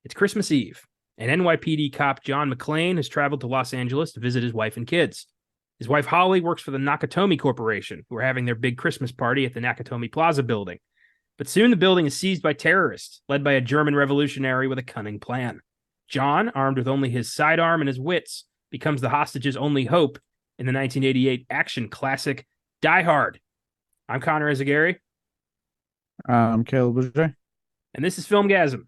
It's Christmas Eve, and NYPD cop John McClane has traveled to Los Angeles to visit his wife and kids. His wife Holly works for the Nakatomi Corporation, who are having their big Christmas party at the Nakatomi Plaza building. But soon the building is seized by terrorists, led by a German revolutionary with a cunning plan. John, armed with only his sidearm and his wits, becomes the hostage's only hope in the 1988 action classic Die Hard. I'm Connor Eyzaguirre. Caleb Boucher. And this is Filmgazm.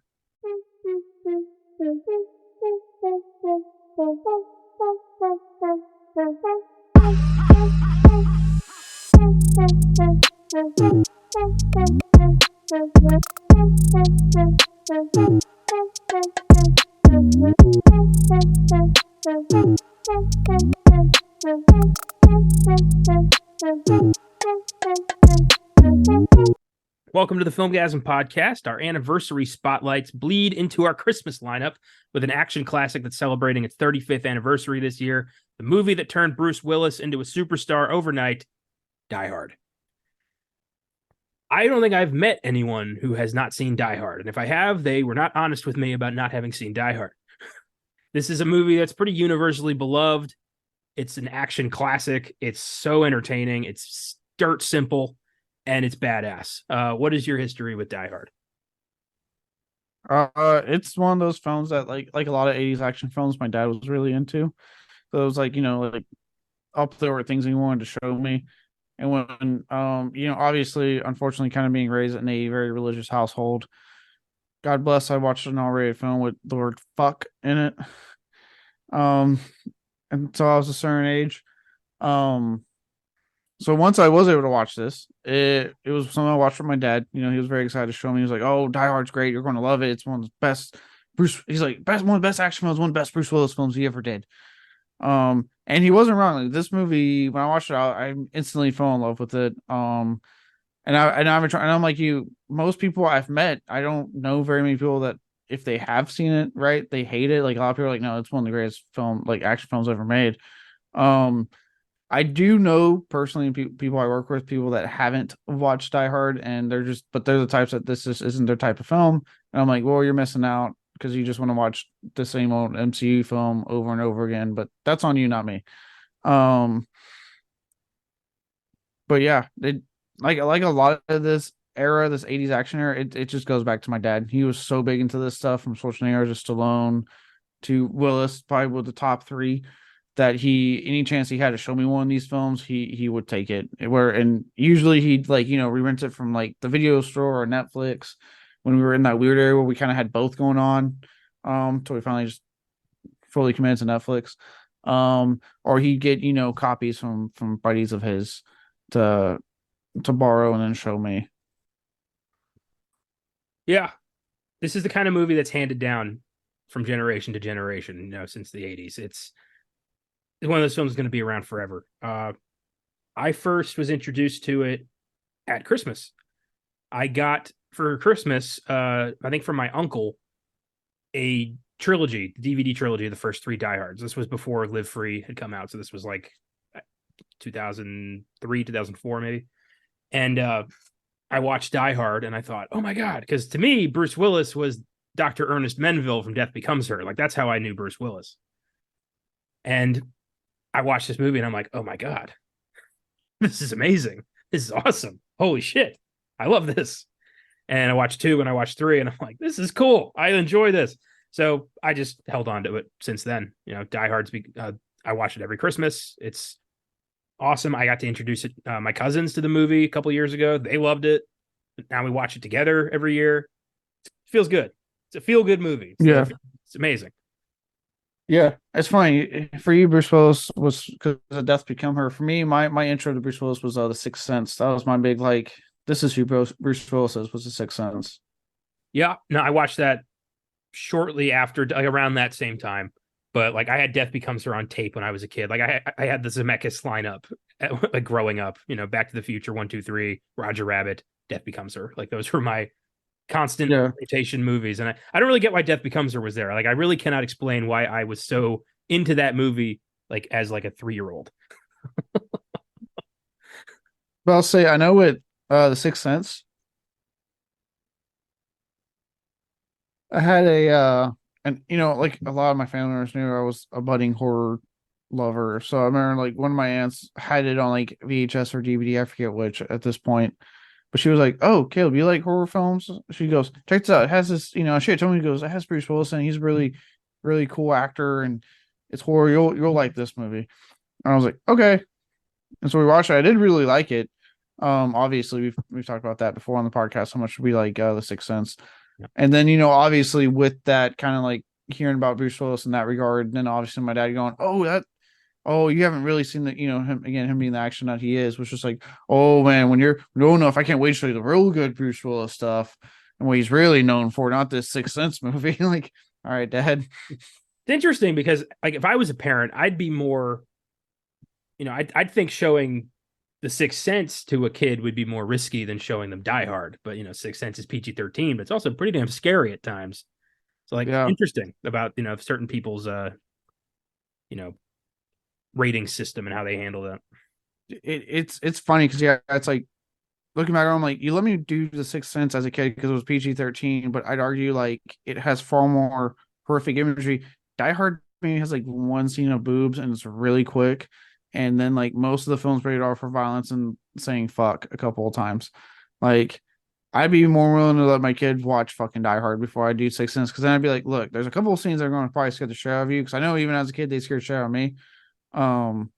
Welcome to the Filmgazm podcast. Our anniversary spotlights bleed into our Christmas lineup with an action classic that's celebrating its 35th anniversary this year. The movie that turned Bruce Willis into a superstar overnight, Die Hard. I don't think I've met anyone who has not seen Die Hard. And if I have, they were not honest with me about not having seen Die Hard. This is a movie that's pretty universally beloved. It's an action classic. It's so entertaining. It's dirt simple. And it's badass. What is your history with Die Hard? It's one of those films that like a lot of 80s action films my dad was really into. So it was like up there were things he wanted to show me. And when obviously, unfortunately, kind of being raised in a very religious household, God bless, I watched an R-rated film with the word fuck in it. And so I was a certain age. So once I was able to watch this, it was something I watched with my dad. He was very excited to show me. He was like, "Oh, Die Hard's great. You're going to love it. It's one of the best He's like, one of the best action films, one of the best Bruce Willis films he ever did." And he wasn't wrong. Like, this movie, when I watched it, I instantly fell in love with it. And I'm like you. Most people I've met, I don't know very many people that if they have seen it, right, they hate it. Like a lot of people are like, no, it's one of the greatest action films ever made. I do know personally people I work with, people that haven't watched Die Hard, and they're the types that this just isn't their type of film. And I'm like, well, you're missing out because you just want to watch the same old MCU film over and over again. But that's on you, not me. But yeah, like a lot of this era, this 80s action era, it just goes back to my dad. He was so big into this stuff, from Schwarzenegger to Stallone to Willis, probably with the top three, that any chance he had to show me one of these films, he would take it. And usually he'd re-rent it from like the video store or Netflix when we were in that weird area where we kind of had both going on. Till we finally just fully committed to Netflix. Or he'd get, copies from buddies of his to borrow and then show me. Yeah. This is the kind of movie that's handed down from generation to generation, since the 80s. It's one of those films is going to be around forever. I first was introduced to it at Christmas. I got for Christmas, I think from my uncle, a trilogy, the DVD trilogy of the first three Die Hards. This was before Live Free had come out, so this was like 2003, 2004 maybe. And I watched Die Hard, and I thought, oh my god, because to me, Bruce Willis was Dr. Ernest Menville from Death Becomes Her. Like that's how I knew Bruce Willis. And I watched this movie and I'm like, oh my God, this is amazing. This is awesome. Holy shit. I love this. And I watched 2 and I watched 3 and I'm like, this is cool. I enjoy this. So I just held on to it since then. Die Hard's, I watch it every Christmas. It's awesome. I got to introduce my cousins to the movie a couple years ago. They loved it. Now we watch it together every year. It feels good. It's a feel good movie. It's amazing. Yeah, it's funny for you. Bruce Willis was because of Death Become Her. For me, my intro to Bruce Willis was The Sixth Sense. That was my big this is who Bruce Willis is. Was The Sixth Sense. Yeah, no, I watched that shortly after, around that same time. But I had Death Becomes Her on tape when I was a kid. I had the Zemeckis lineup, growing up. Back to the Future, 1, 2, 3, Roger Rabbit, Death Becomes Her. Those were my constant rotation movies. And I don't really get why Death Becomes Her was there. I really cannot explain why I was so into that movie, as a 3-year-old. But I'll say, I know with The Sixth Sense, I had and like a lot of my family members knew I was a budding horror lover. So I remember like one of my aunts had it on like VHS or DVD, I forget which at this point. But she was like, "Oh, Caleb, you like horror films?" She goes, "Check this out. It has this, she had told me, goes, it has Bruce Willis and he's a really, really cool actor and it's horror. You'll like this movie." And I was like, "Okay." And so we watched it. I did really like it. Obviously we've talked about that before on the podcast, how much we like The Sixth Sense. Yeah. And then, obviously with that kind of like hearing about Bruce Willis in that regard, and then obviously my dad going, "Oh, you haven't really seen the, him being the action that he is," was just like, "Oh man, when you're old enough, I can't wait to show you the real good Bruce Willis stuff and what he's really known for, not this Sixth Sense movie." Like, all right, Dad. It's interesting because like if I was a parent, I'd be more, I'd think showing the Sixth Sense to a kid would be more risky than showing them Die Hard. But Sixth Sense is PG-13, but it's also pretty damn scary at times. So like Yeah, interesting about certain people's you know rating system and how they handle that. it's funny because yeah, it's like looking back, I'm like, you let me do the Sixth Sense as a kid because it was PG-13, but I'd argue like it has far more horrific imagery. Die Hard maybe has like one scene of boobs and it's really quick, and then like most of the film's rated R for violence and saying fuck a couple of times. Like, I'd be more willing to let my kid watch fucking Die Hard before I do Sixth Sense, because then I'd be like, look, there's a couple of scenes that are going to probably scare the shit out of you, because I know even as a kid they scared the shit out of me. Um,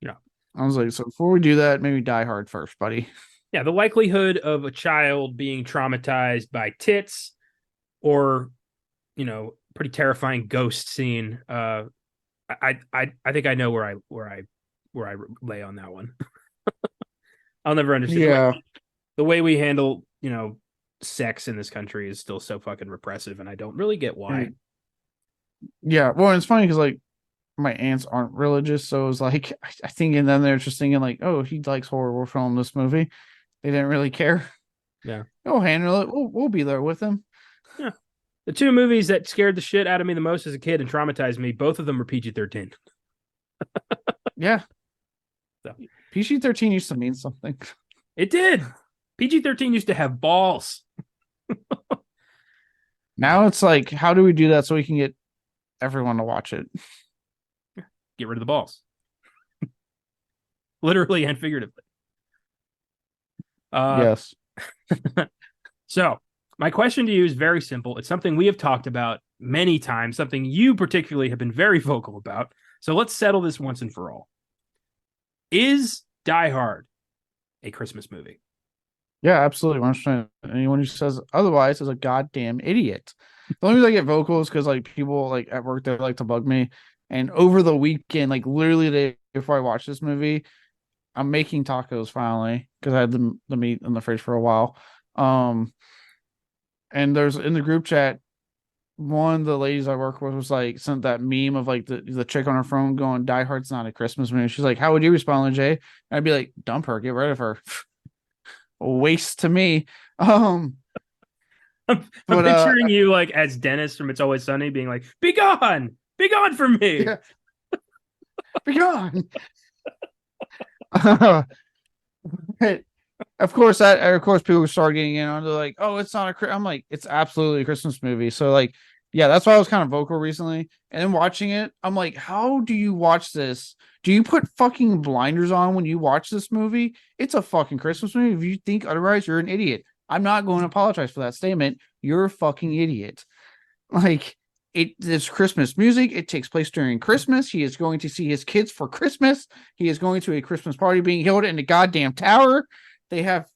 Yeah. I was like, so before we do that, maybe Die Hard first, buddy. Yeah, the likelihood of a child being traumatized by tits or pretty terrifying ghost scene. I think I know where I lay on that one. I'll never understand Yeah. the way we handle sex in this country is still so fucking repressive, and I don't really get why. Yeah. Well, it's funny because like my aunts aren't religious, so it was like I think, and then they're just thinking like, oh, he likes horror. We'll film this movie. They didn't really care. Yeah, We'll handle it. We'll be there with them. yeah. The two movies that scared the shit out of me the most as a kid and traumatized me, both of them were PG-13. Yeah. So PG-13 used to mean something. it did. PG-13 used to have balls. Now it's like, how do we do that so we can get everyone to watch it? Get rid of the balls, literally and figuratively. Yes. So my question to you is very simple. It's something we have talked about many times, something you particularly have been very vocal about. So let's settle this once and for all. Is Die Hard a Christmas movie? Yeah, absolutely. Anyone who says otherwise is a goddamn idiot. The only reason I get vocal is because like people like at work, they like to bug me. And over the weekend, like literally the day before I watched this movie, I'm making tacos finally because I had the meat in the fridge for a while. Um, and there's in the group chat, one of the ladies I work with was like sent that meme of like the chick on her phone going, "Die Hard's not a Christmas movie." She's like, "How would you respond, Jay?" And I'd be like, "Dump her, get rid of her." A waste to me. I'm But picturing you like as Dennis from It's Always Sunny being like, be gone from me. yeah, be gone. Of course people start getting in on. They're like, "Oh, it's not a." I'm like, "It's absolutely a Christmas movie." So like, yeah, that's why I was kind of vocal recently. And then watching it, I'm like, "How do you watch this? Do you put fucking blinders on when you watch this movie? It's a fucking Christmas movie. If you think otherwise, you're an idiot." I'm not going to apologize for that statement. You're a fucking idiot. Like, it's Christmas music. It takes place during Christmas. He is going to see his kids for Christmas. He is going to a Christmas party being held in a goddamn tower. They have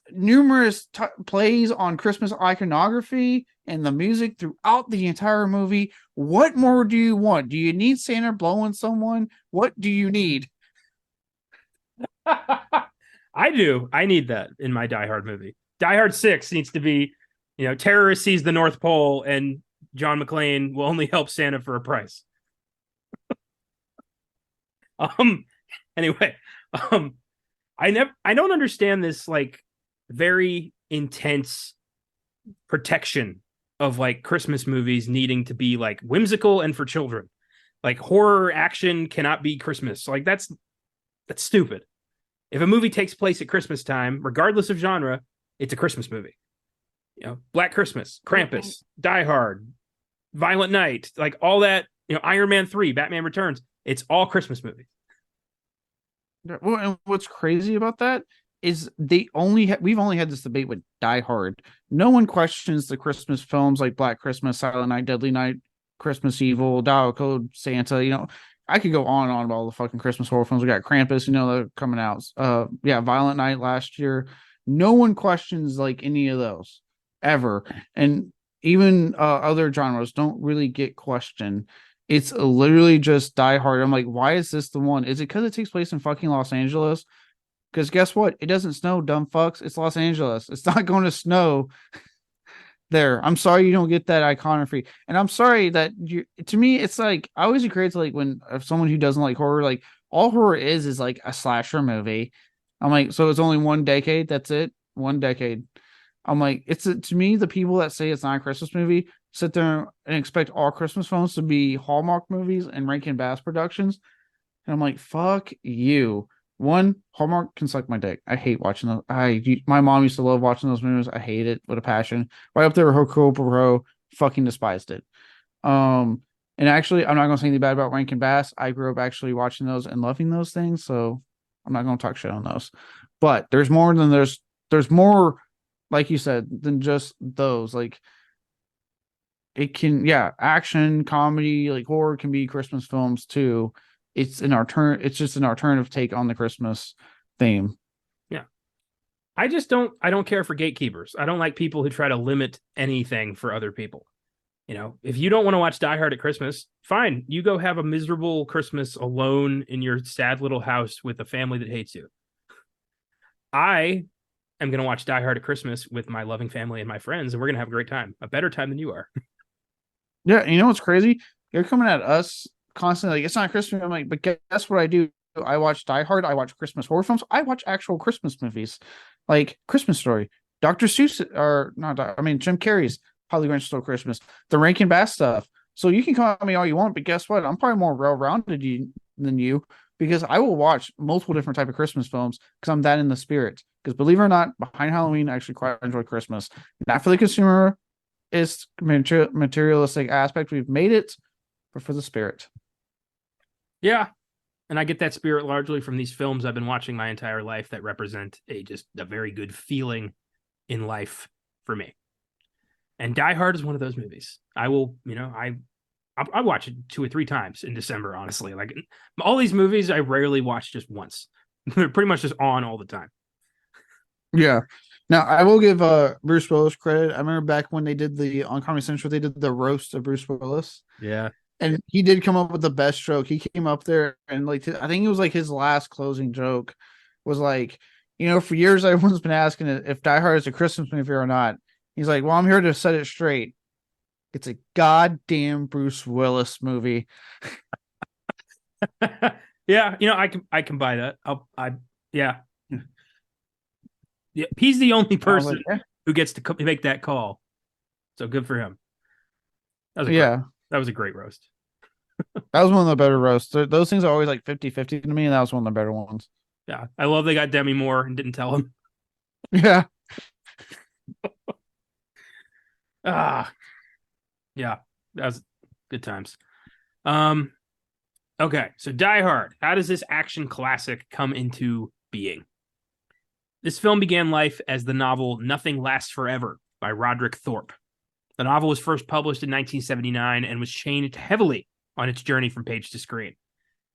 numerous plays on Christmas iconography and the music throughout the entire movie. What more do you want? Do you need Santa blowing someone? What do you need? I do. I need that in my Die Hard movie. Die Hard 6 needs to be, terrorist sees the North Pole and John McClane will only help Santa for a price. um anyway, I don't understand this like very intense protection of like Christmas movies needing to be like whimsical and for children. Like horror action cannot be Christmas. Like that's stupid. If a movie takes place at Christmas time, regardless of genre, it's a Christmas movie. Black Christmas, Krampus, Die Hard, Violent Night, like all that, Iron Man 3, Batman Returns. It's all Christmas movies. Well, and what's crazy about that is we've only had this debate with Die Hard. No one questions the Christmas films like Black Christmas, Silent Night, Deadly Night, Christmas Evil, Dial Code, Santa. I could go on and on about all the fucking Christmas horror films. We got Krampus, they're coming out. Yeah, Violent Night last year. No one questions like any of those ever, and even other genres don't really get questioned. It's literally just Die Hard. I'm like, why is this the one? Is it because it takes place in fucking Los Angeles? Because guess what? It doesn't snow, dumb fucks. It's Los Angeles. It's not going to snow there. I'm sorry you don't get that iconography. And I'm sorry that to me, it's like, I always agree to like when someone who doesn't like horror, like all horror is like a slasher movie. I'm like, so it's only 1 decade. That's it. 1 decade. I'm like, to me, the people that say it's not a Christmas movie sit there and expect all Christmas films to be Hallmark movies and Rankin Bass productions. And I'm like, fuck you. One, Hallmark can suck my dick. I hate watching those. My mom used to love watching those movies. I hate it with a passion. Right up there with Hercule Poirot, fucking despised it. And actually, I'm not gonna say anything bad about Rankin Bass. I grew up actually watching those and loving those things, so I'm not gonna talk shit on those. But there's more than there's more, like you said, than just those. Like it can, yeah, action, comedy, like horror can be Christmas films too. It's just an alternative take on the Christmas theme. Yeah. I don't care for gatekeepers. I don't like people who try to limit anything for other people. If you don't want to watch Die Hard at Christmas, fine. You go have a miserable Christmas alone in your sad little house with a family that hates you. I am going to watch Die Hard at Christmas with my loving family and my friends, and we're going to have a great time. A better time than you are. Yeah, you know what's crazy? You're coming at us constantly like, it's not Christmas. I'm like, but guess what I do? I watch Die Hard. I watch Christmas horror films. I watch actual Christmas movies, like Christmas Story, Dr. Seuss, or not. I mean, Jim Carrey's Holly Grinch Stole Christmas, the Rankin Bass stuff. So you can call me all you want, but guess what? I'm probably more well-rounded than you because I will watch multiple different type of Christmas films because I'm that in the spirit. Because believe it or not, behind Halloween, I actually quite enjoy Christmas. Not for the consumer, it's materialistic aspect. We've made it, but for the spirit. Yeah. And I get that spirit largely from these films I've been watching my entire life that represent just a very good feeling in life for me. And Die Hard is one of those movies. I will, I watch it 2 or 3 times in December, honestly. Like all these movies, I rarely watch just once. They're pretty much just on all the time. Yeah. Now I will give Bruce Willis credit. I remember back when they did on Comedy Central, they did the roast of Bruce Willis. Yeah. And he did come up with the best joke. He came up there and like I think it was like his last closing joke was like, for years everyone's been asking if Die Hard is a Christmas movie or not. He's like, well, I'm here to set it straight. It's a goddamn Bruce Willis movie. Yeah, I can buy that. Yeah. Yeah, he's the only person who gets to make that call. So good for him. That was a great roast. That was one of the better roasts. Those things are always like 50-50 to me, and that was one of the better ones. Yeah. I love they got Demi Moore and didn't tell him. Yeah. Yeah. That was good times. Okay, so Die Hard. How does this action classic come into being? This film began life as the novel Nothing Lasts Forever by Roderick Thorpe. The novel was first published in 1979 and was changed heavily on its journey from page to screen.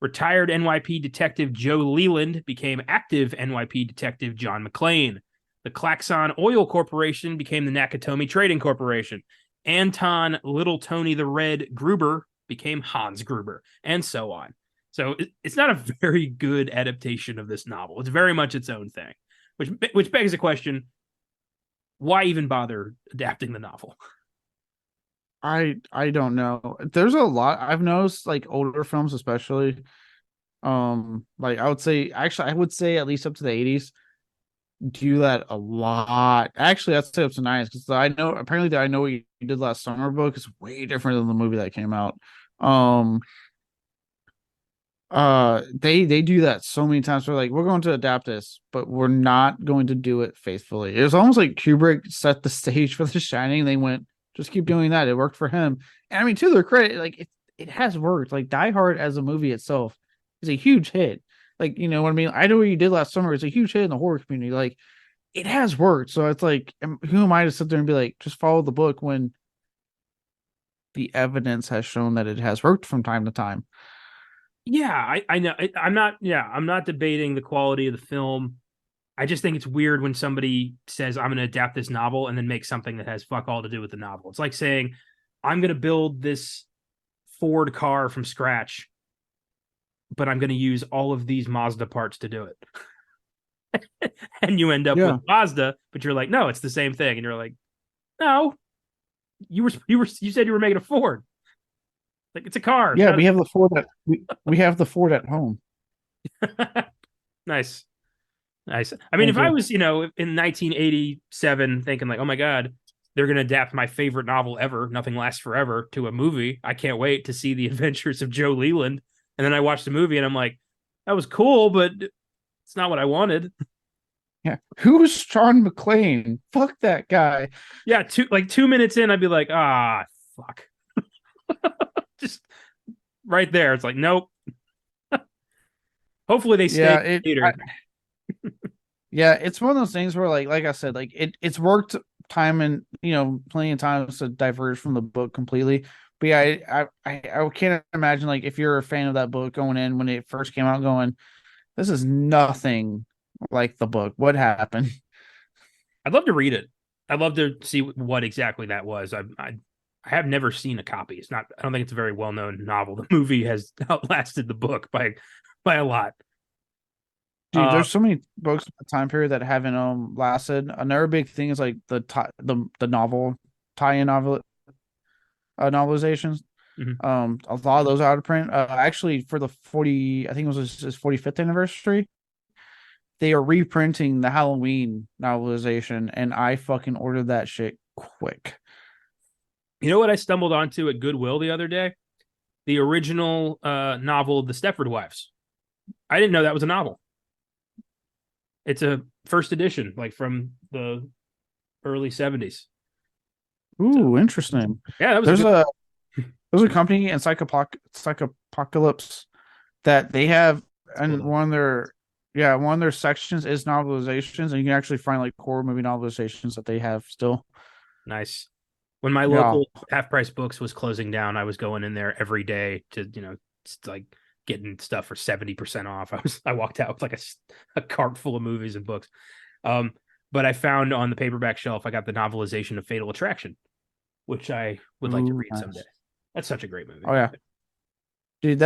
Retired NYPD detective Joe Leland became active NYPD detective John McClane. The Klaxon Oil Corporation became the Nakatomi Trading Corporation. Anton Little Tony the Red Gruber became Hans Gruber, and so on. So it's not a very good adaptation of this novel. It's very much its own thing, which begs the question, why even bother adapting the novel? I don't know. There's a lot I've noticed, like older films especially. Like I would say at least up to the 80s do that a lot. Actually, I'd say up to 90s because I know what you did last summer book is way different than the movie that came out. They do that so many times. We're like, we're going to adapt this, but we're not going to do it faithfully. It was almost like Kubrick set the stage for The Shining. They went, just keep doing that. It worked for him. And I mean, to their credit, like it has worked. Like Die Hard as a movie itself is a huge hit. Like, you know what I mean? I Know What You Did Last Summer is a huge hit in the horror community. Like it has worked. So it's like, who am I to sit there and be like, just follow the book when the evidence has shown that it has worked from time to time? Yeah, I know. I'm not. Yeah, I'm not debating the quality of the film. I just think it's weird when somebody says I'm going to adapt this novel and then make something that has fuck all to do with the novel. It's like saying I'm going to build this Ford car from scratch, but I'm going to use all of these Mazda parts to do it. And you end up Yeah. with Mazda, but you're like, no, it's the same thing. And you're like, no, you said you were making a Ford. Like it's a car. Yeah, we have the Ford at we have the Ford at home. Nice. Nice. I mean, Thank if I you. was, in 1987 thinking like, oh my God, they're going to adapt my favorite novel ever, Nothing Lasts Forever, to a movie. I can't wait to see the adventures of Joe Leland. And then I watched the movie and I'm like, that was cool, but it's not what I wanted. Yeah. Who's Sean McClane? Fuck that guy. Yeah, 2 minutes in, I'd be like, fuck. Just right there. It's like, nope. Hopefully they stay Yeah, later. yeah, it's one of those things where like I said, like it's worked time and plenty of times to diverge from the book completely. But yeah, I can't imagine like if you're a fan of that book going in when it first came out going, this is nothing like the book. What happened? I'd love to read it. I'd love to see what exactly that was. I have never seen a copy. It's not. I don't think it's a very well known novel. The movie has outlasted the book by a lot. Dude, there's so many books in the time period that haven't lasted. Another big thing is like the novel tie-in novelizations. Mhm. A lot of those are out of print. Actually, for the 40, I think it was his 45th anniversary, they are reprinting the Halloween novelization, and I fucking ordered that shit quick. You know what I stumbled onto at Goodwill the other day? The original novel, The Stepford Wives. I didn't know that was a novel. It's a first edition, like from the early 70s. Ooh, interesting. Yeah, that was There's a company in Psychopocalypse that they have, and one of their sections is novelizations, and you can actually find like horror movie novelizations that they have still. nice. When my Yeah. local Half Price Books was closing down, I was going in there every day to, like getting stuff for 70% off. I walked out with like a cart full of movies and books. But I found on the paperback shelf, I got the novelization of Fatal Attraction, which I would like to read Nice. someday. That's such a great movie. Oh yeah, dude.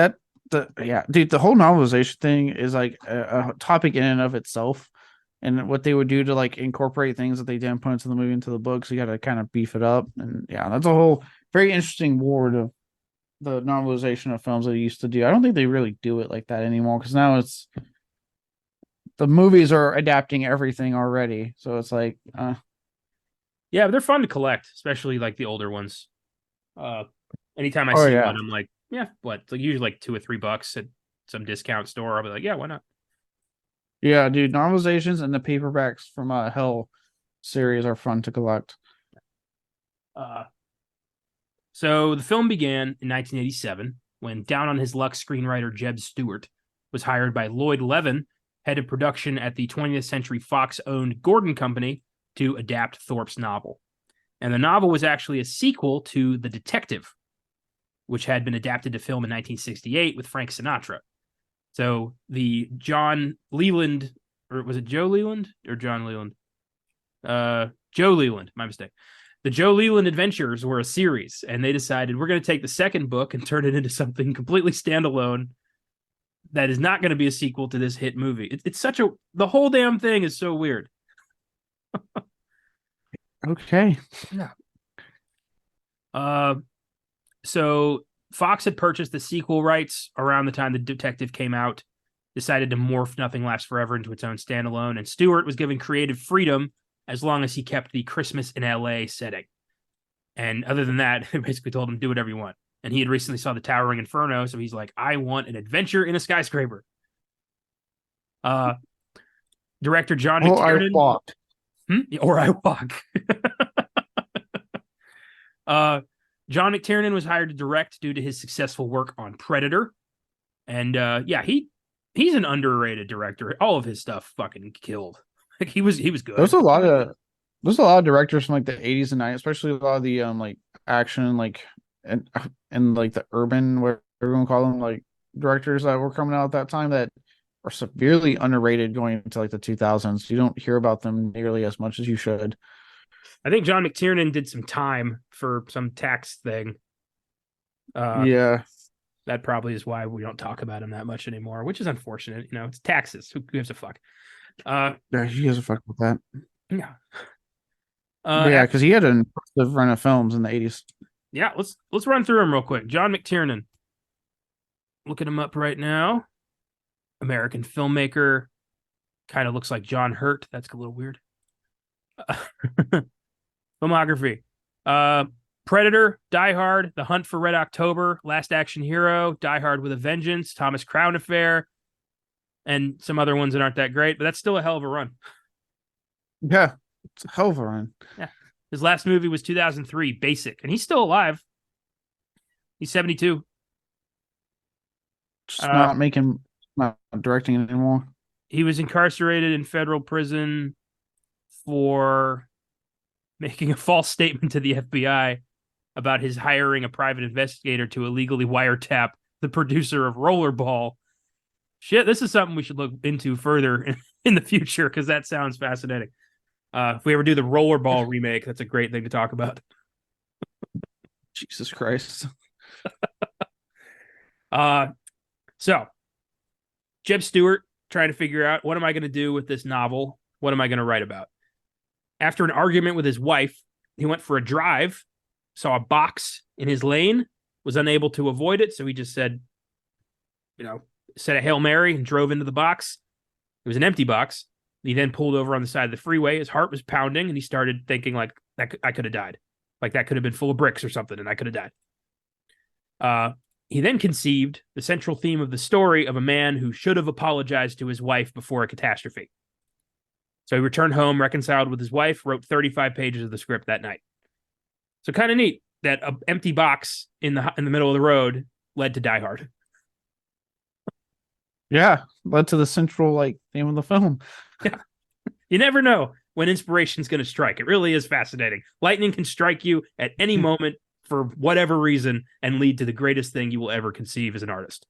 The whole novelization thing is like a topic in and of itself, and what they would do to like incorporate things that they didn't put into the movie into the books. You got to kind of beef it up, and yeah, that's a whole very interesting ward of the novelization of films that they used to do. I don't think they really do it like that anymore because now it's the movies are adapting everything already, so it's like, Yeah, but they're fun to collect, especially like the older ones. Anytime I oh see yeah, one, I'm like, yeah, what? It's like usually like $2 or $3 at some discount store. I'll be like, yeah, why not? yeah, dude. Novelizations and the paperbacks from Hell series are fun to collect. Uh, so the film began in 1987 when down on his luck screenwriter Jeb Stewart was hired by Lloyd Levin, head of production at the 20th Century Fox owned Gordon Company, to adapt Thorpe's novel. And the novel was actually a sequel to The Detective, which had been adapted to film in 1968 with Frank Sinatra. So the John Leland, or was it Joe Leland or John Leland? Joe Leland, my mistake. The Joe Leland Adventures were a series, and they decided we're going to take the second book and turn it into something completely standalone that is not going to be a sequel to this hit movie. It's such the whole damn thing is so weird. Okay. Yeah. So Fox had purchased the sequel rights around the time The Detective came out, decided to morph Nothing Lasts Forever into its own standalone, and Stewart was given creative freedom as long as he kept the Christmas in LA setting. And other than that, they basically told him, do whatever you want. and he had recently saw the Towering Inferno, so he's like, I want an adventure in a skyscraper. Director John I McTiernan. walked. Or I walk. John McTiernan was hired to direct due to his successful work on Predator. And he's an underrated director. All of his stuff fucking killed. Like he was good. There's a lot of directors from like the 80s and 90s, especially a lot of the like action, like and like the urban, what everyone call them, like directors that were coming out at that time that are severely underrated going into like the 2000s. You don't hear about them nearly as much as you should. I think John McTiernan did some time for some tax thing. Yeah. That probably is why we don't talk about him that much anymore, which is unfortunate. You know, it's taxes. Who gives a fuck? Yeah, he gives a fuck with that. Yeah. Because he had an impressive run of films in the 80s. Yeah, let's run through him real quick. John McTiernan. Looking him up right now. American filmmaker. Kind of looks like John Hurt. That's a little weird. Filmography. Predator, Die Hard, The Hunt for Red October, Last Action Hero, Die Hard with a Vengeance, Thomas Crown Affair, and some other ones that aren't that great, but that's still a hell of a run. Yeah, it's a hell of a run. Yeah. His last movie was 2003, Basic, and he's still alive. He's 72. Just not directing anymore. He was incarcerated in federal prison for making a false statement to the FBI about his hiring a private investigator to illegally wiretap the producer of Rollerball. Shit, this is something we should look into further in the future because that sounds fascinating. If we ever do the Rollerball remake, that's a great thing to talk about. Jesus Christ. So, Jeb Stewart trying to figure out, what am I going to do with this novel? What am I going to write about? After an argument with his wife, he went for a drive, saw a box in his lane, was unable to avoid it, so he just said, said a Hail Mary and drove into the box. It was an empty box. He then pulled over on the side of the freeway. His heart was pounding, and he started thinking, like, I could have died. Like, that could have been full of bricks or something, and I could have died. He then conceived the central theme of the story of a man who should have apologized to his wife before a catastrophe. So he returned home, reconciled with his wife, wrote 35 pages of the script that night. So kind of neat that an empty box in the middle of the road led to Die Hard. Yeah, led to the central like theme of the film. Yeah. You never know when inspiration's going to strike. It really is fascinating. Lightning can strike you at any moment for whatever reason and lead to the greatest thing you will ever conceive as an artist.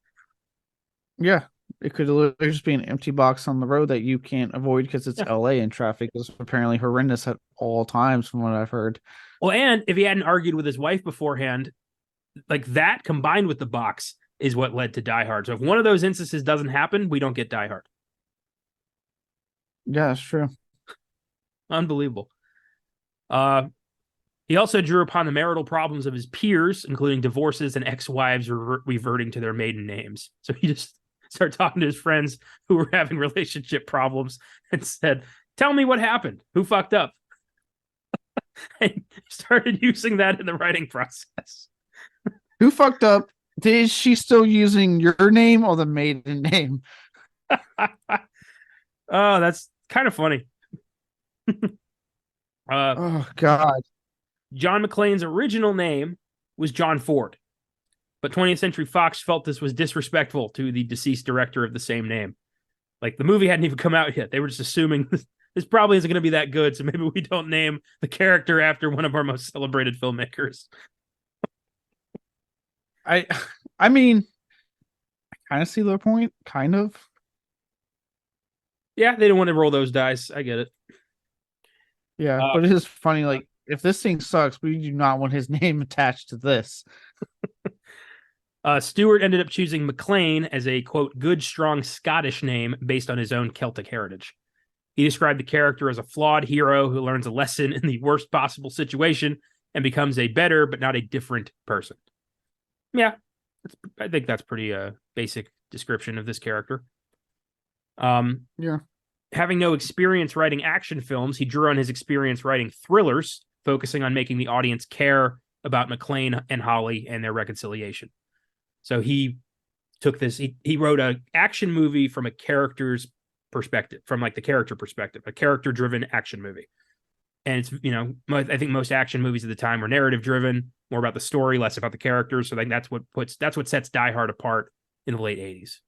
Yeah, it could literally just be an empty box on the road that you can't avoid because it's LA and traffic is apparently horrendous at all times from what I've heard. Well, and if he hadn't argued with his wife beforehand, like that combined with the box is what led to Die Hard. So if one of those instances doesn't happen, we don't get Die Hard. Yeah, that's true. Unbelievable. He also drew upon the marital problems of his peers, including divorces and ex-wives reverting to their maiden names. So he just started talking to his friends who were having relationship problems and said, tell me what happened. Who fucked up? And started using that in the writing process. Who fucked up? Is she still using your name or the maiden name? Oh, that's kind of funny. Oh, God. John McClane's original name was John Ford, but 20th Century Fox felt this was disrespectful to the deceased director of the same name. Like, the movie hadn't even come out yet. They were just assuming this probably isn't going to be that good, so maybe we don't name the character after one of our most celebrated filmmakers. I mean, I kind of see their point, kind of. Yeah, they didn't want to roll those dice. I get it. Yeah, but it is funny, like, if this thing sucks, we do not want his name attached to this. Stewart ended up choosing McClane as a, quote, good, strong Scottish name based on his own Celtic heritage. He described the character as a flawed hero who learns a lesson in the worst possible situation and becomes a better but not a different person. Yeah, I think that's pretty basic description of this character. Yeah. Having no experience writing action films, he drew on his experience writing thrillers, focusing on making the audience care about McClane and Holly and their reconciliation. So he took this, he wrote an action movie from a character's perspective, from like the character perspective, a character driven action movie. And it's, I think most action movies at the time were narrative driven, more about the story, less about the characters. So like that's what sets Die Hard apart in the late 80s.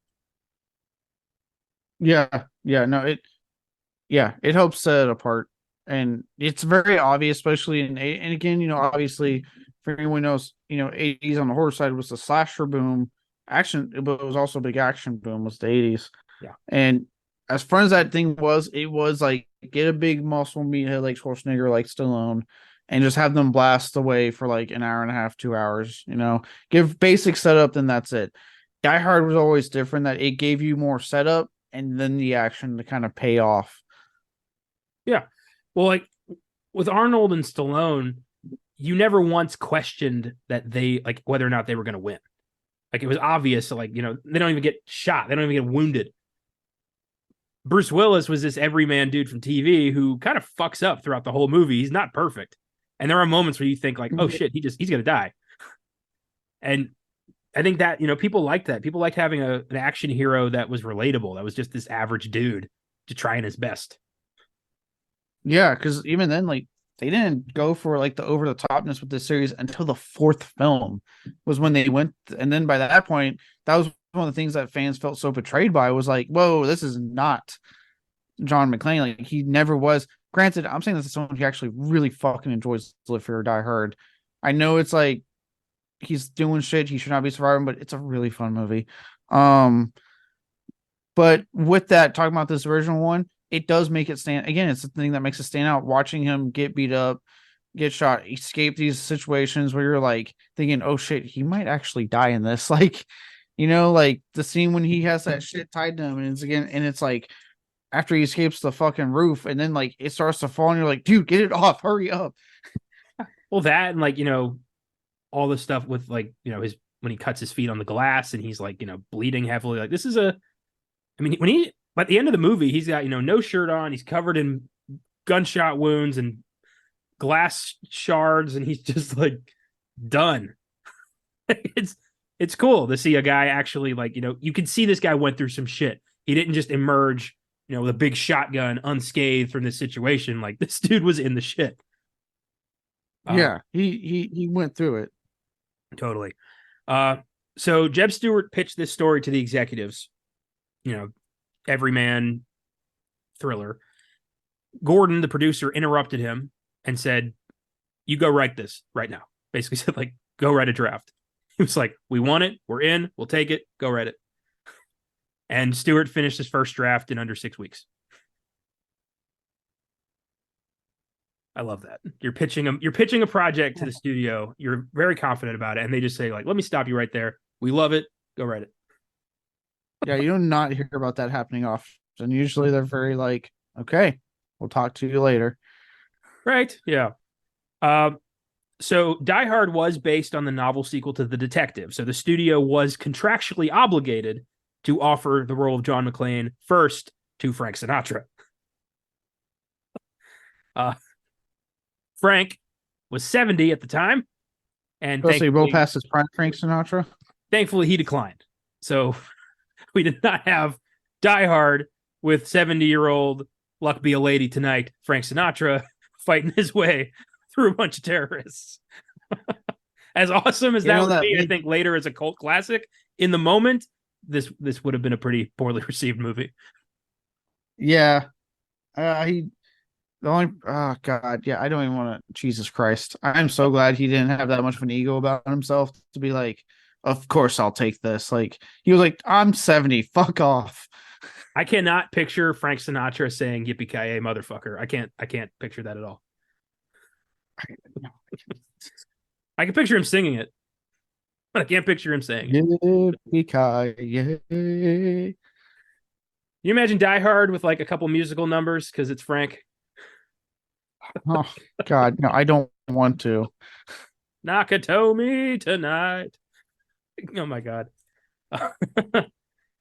It helps set it apart. And it's very obvious, especially and again, obviously for anyone knows, 80s on the horror side was the slasher boom, action, but it was also a big action boom was the 80s. Yeah. And as fun as that thing was, it was like get a big muscle meathead like Schwarzenegger, like Stallone, and just have them blast away for like an hour and a half, 2 hours, give basic setup, then that's it. Die Hard was always different, that it gave you more setup and then the action to kind of pay off. Yeah. Well, like with Arnold and Stallone, you never once questioned that they, like, whether or not they were going to win. Like, it was obvious, like, they don't even get shot. They don't even get wounded. Bruce Willis was this everyman dude from TV who kind of fucks up throughout the whole movie. He's not perfect. And there are moments where you think like, oh shit, he's going to die. And I think that, people liked that. People liked having an action hero that was relatable. That was just this average dude to trying his best. Yeah, because even then, like, they didn't go for like the over the topness with this series until the fourth film was when they went. And then by that point, that was one of the things that fans felt so betrayed by, was like, whoa, this is not John McClane. Like, he never was. Granted, I'm saying this as someone who actually really fucking enjoys Live Free or Die Hard. I know it's like he's doing shit he should not be surviving, but it's a really fun movie. But with that, talking about this original one, it does make it stand. Again, it's the thing that makes it stand out. Watching him get beat up, get shot, escape these situations where you're like thinking, oh shit, he might actually die in this. Like, like the scene when he has that shit tied to him, and it's like after he escapes the fucking roof, and then like it starts to fall, and you're like, dude, get it off, hurry up. Well, that and like, all the stuff with like, his when he cuts his feet on the glass and he's like, bleeding heavily. Like, this is when he at the end of the movie, he's got, no shirt on, he's covered in gunshot wounds and glass shards, and he's just like done. It's cool to see a guy actually, like, you can see this guy went through some shit. He didn't just emerge, with a big shotgun unscathed from this situation. Like, this dude was in the shit. Yeah, he went through it. Totally. So Jeb Stewart pitched this story to the executives, everyman thriller. Gordon, the producer, interrupted him and said, you go write this right now. Basically said, like, go write a draft. He was like, we want it. We're in. We'll take it. Go write it. And Stewart finished his first draft in under 6 weeks. I love that. You're pitching a project to the studio. You're very confident about it. And they just say, like, let me stop you right there. We love it. Go write it. Yeah, you do not hear about that happening often. Usually they're very like, okay, we'll talk to you later. Right. Yeah. So Die Hard was based on the novel sequel to The Detective. So the studio was contractually obligated to offer the role of John McClane first to Frank Sinatra. Frank was 70 at the time. And so he rolled past his prime, Frank Sinatra? Thankfully, he declined. So we did not have Die Hard with 70-year-old luck be a lady tonight Frank Sinatra fighting his way through a bunch of terrorists. As awesome as that would be, I think later as a cult classic, in the moment, this would have been a pretty poorly received movie. Yeah. Oh God, yeah, I don't even want to. Jesus Christ, I'm so glad he didn't have that much of an ego about himself to be like, of course I'll take this. Like, he was like, I'm 70, fuck off. I cannot picture Frank Sinatra saying "Yippee-ki-yay, motherfucker." I can't picture that at all. I can picture him singing it, but I can't picture him saying it. Yippee-ki-yay. You imagine Die Hard with like a couple musical numbers because it's Frank. Oh God, no, I don't want to. Nakatomi tonight. Oh my God.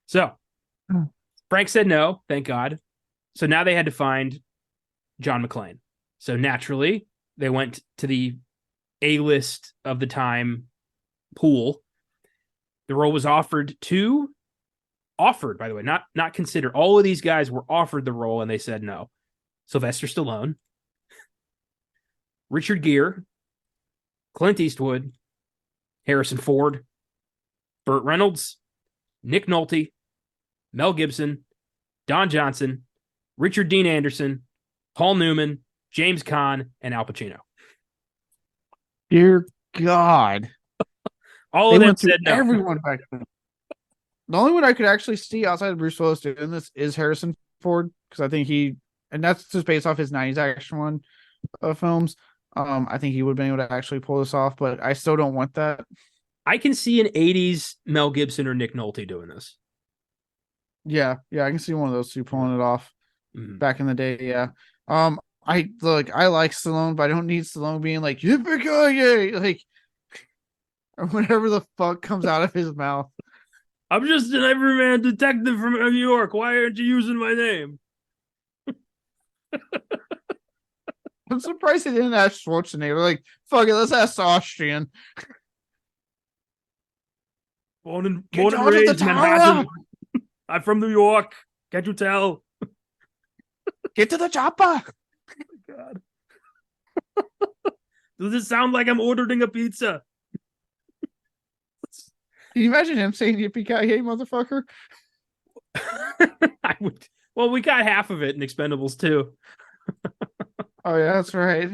So Frank said no, thank God. So now they had to find John McClane. So naturally, they went to the A-list of the time pool. The role was offered, by the way, not considered. All of these guys were offered the role and they said no. Sylvester Stallone, Richard Gere, Clint Eastwood, Harrison Ford, Burt Reynolds, Nick Nolte, Mel Gibson, Don Johnson, Richard Dean Anderson, Paul Newman, James Caan, and Al Pacino. Dear God. All They of them went through said no. everyone back then. The only one I could actually see outside of Bruce Willis doing this is Harrison Ford, because I think and that's just based off his 90s action one films. I think he would have been able to actually pull this off, but I still don't want that. I can see an 80s Mel Gibson or Nick Nolte doing this. Yeah, I can see one of those two pulling it off back in the day. Yeah. I like Stallone, but I don't need Stallone being like, yippee-ki-yay, like, or whatever the fuck comes out of his mouth. I'm just an everyman detective from New York. Why aren't you using my name? I'm surprised they didn't ask Schwarzenegger. Like, fuck it, let's ask Austrian. Born and Get raised in Manhattan. I'm from New York. Can't you tell? Get to the chopper. Oh, God. Does it sound like I'm ordering a pizza? Can you imagine him saying yippee-ki-yay, motherfucker? I would. Well, we got half of it in Expendables 2. Oh yeah, that's right.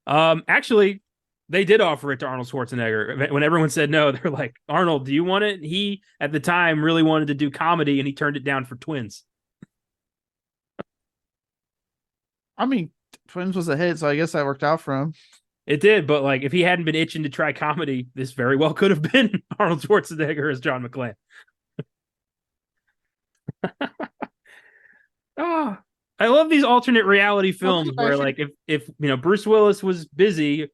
Actually, they did offer it to Arnold Schwarzenegger. When everyone said no, they're like, Arnold, do you want it? He, at the time, really wanted to do comedy, and he turned it down for Twins. I mean, Twins was a hit, so I guess that worked out for him. It did, but like, if he hadn't been itching to try comedy, this very well could have been Arnold Schwarzenegger as John McClane. Oh, I love these alternate reality films where, like, if Bruce Willis was busy,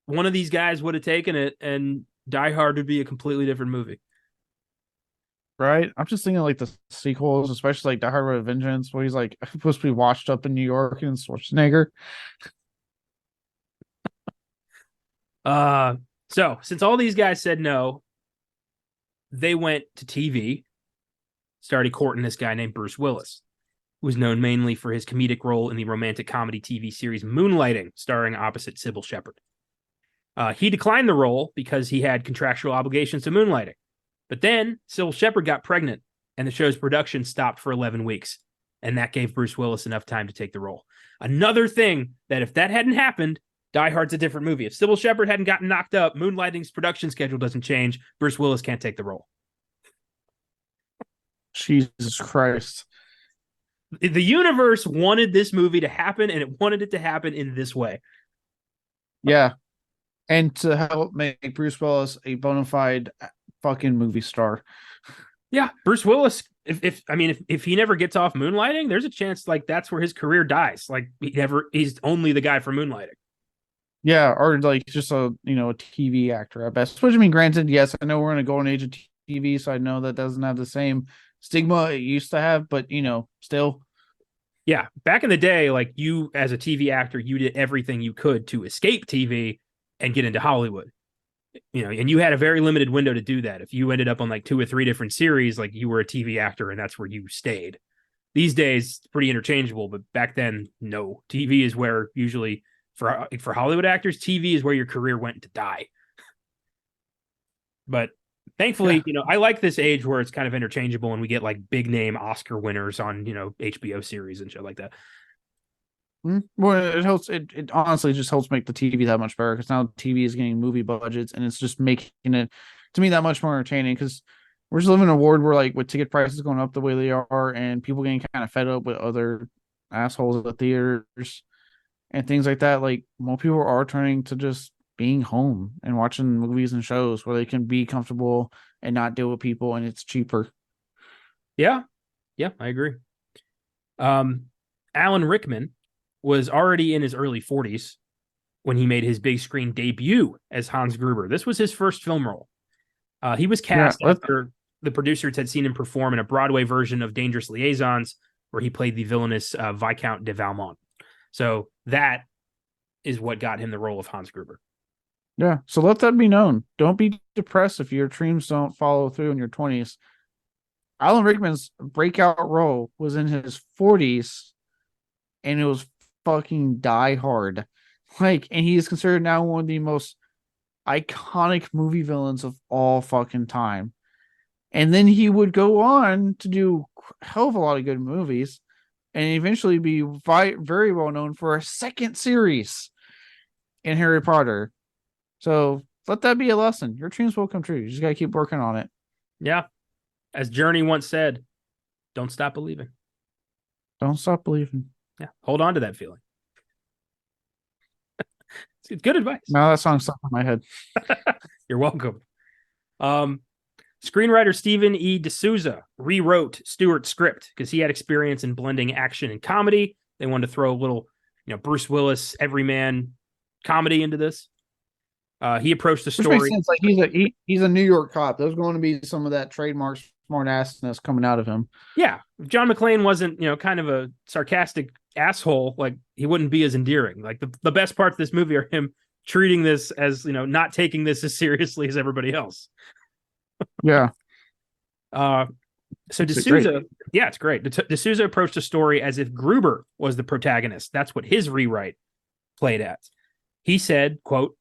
one of these guys would have taken it, and Die Hard would be a completely different movie. Right? I'm just thinking like the sequels, especially like Die Hard with a Vengeance, where he's like supposed to be washed up in New York and Schwarzenegger. So since all these guys said no, they went to TV, started courting this guy named Bruce Willis, who was known mainly for his comedic role in the romantic comedy TV series Moonlighting, starring opposite Sybil Shepherd. He declined the role because he had contractual obligations to Moonlighting. But then Sybil Shepherd got pregnant, and the show's production stopped for 11 weeks. And that gave Bruce Willis enough time to take the role. Another thing that if that hadn't happened, Die Hard's a different movie. If Sybil Shepherd hadn't gotten knocked up, Moonlighting's production schedule doesn't change. Bruce Willis can't take the role. Jesus Christ. The universe wanted this movie to happen, and it wanted it to happen in this way. Yeah. And to help make Bruce Willis a bona fide fucking movie star. Yeah, Bruce Willis, if he never gets off Moonlighting, there's a chance like that's where his career dies. Like he's only the guy for Moonlighting. Yeah, or like just a TV actor at best. Which, I mean, granted, yes, I know we're in a golden age of TV, so I know that doesn't have the same stigma it used to have, but still. Yeah, back in the day, like you as a TV actor, you did everything you could to escape TV and get into Hollywood. And you had a very limited window to do that. If you ended up on like 2 or 3 different series, like you were a TV actor and that's where you stayed. These days, it's pretty interchangeable, but back then, no. TV is where usually for Hollywood actors, TV is where your career went to die. But thankfully, I like this age where it's kind of interchangeable and we get like big name Oscar winners on, HBO series and shit like that. Well, it helps. It honestly just helps make the TV that much better because now TV is getting movie budgets and it's just making it, to me, that much more entertaining because we're just living in a world where, like, with ticket prices going up the way they are and people getting kind of fed up with other assholes at the theaters and things like that, like, more people are turning to just being home and watching movies and shows where they can be comfortable and not deal with people, and it's cheaper. Yeah, I agree. Alan Rickman was already in his early 40s when he made his big screen debut as Hans Gruber. This was his first film role. He was cast after the producers had seen him perform in a Broadway version of Dangerous Liaisons, where he played the villainous Viscount de Valmont. So that is what got him the role of Hans Gruber. Yeah. So let that be known. Don't be depressed if your dreams don't follow through in your 20s. Alan Rickman's breakout role was in his 40s, and it was fucking Die Hard. Like, and he is considered now one of the most iconic movie villains of all fucking time. And then he would go on to do a hell of a lot of good movies and eventually be very well known for a second series in Harry Potter. So let that be a lesson. Your dreams will come true. You just got to keep working on it. Yeah. As Journey once said, don't stop believing. Don't stop believing. Yeah. Hold on to that feeling. It's good advice. Now that song's stuck in my head. You're welcome. Screenwriter Stephen E. D'Souza rewrote Stewart's script because he had experience in blending action and comedy. They wanted to throw a little, Bruce Willis everyman comedy into this. He approached the story. Which makes sense. Like he's a New York cop. There's going to be some of that trademark smart assness coming out of him. Yeah, if John McClane wasn't, kind of a sarcastic asshole, like he wouldn't be as endearing. Like the best parts of this movie are him treating this as, not taking this as seriously as everybody else. Yeah. So D'Souza, yeah, it's great. D'Souza approached the story as if Gruber was the protagonist. That's what his rewrite played at. He said, quote,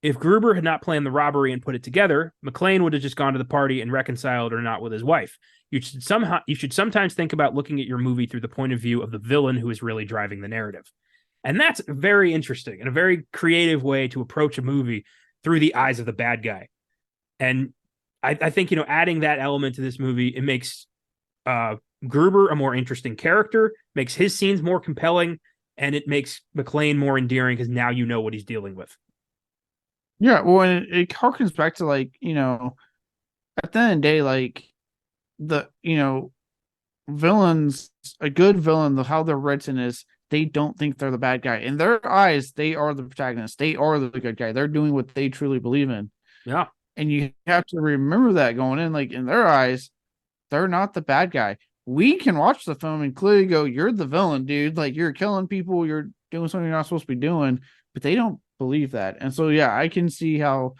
if Gruber had not planned the robbery and put it together, McClane would have just gone to the party and reconciled or not with his wife. You should sometimes think about looking at your movie through the point of view of the villain who is really driving the narrative. And that's very interesting and a very creative way to approach a movie through the eyes of the bad guy. And I think, adding that element to this movie, it makes Gruber a more interesting character, makes his scenes more compelling, and it makes McClane more endearing because now you know what he's dealing with. Yeah, well, and it harkens back to, like, at the end of the day, like, the, villains, a good villain, how they're written is they don't think they're the bad guy. In their eyes, they are the protagonist. They are the good guy. They're doing what they truly believe in. Yeah. And you have to remember that going in, like, in their eyes, they're not the bad guy. We can watch the film and clearly go, you're the villain, dude. Like, you're killing people. You're doing something you're not supposed to be doing. But they don't believe that. And so, yeah, I can see how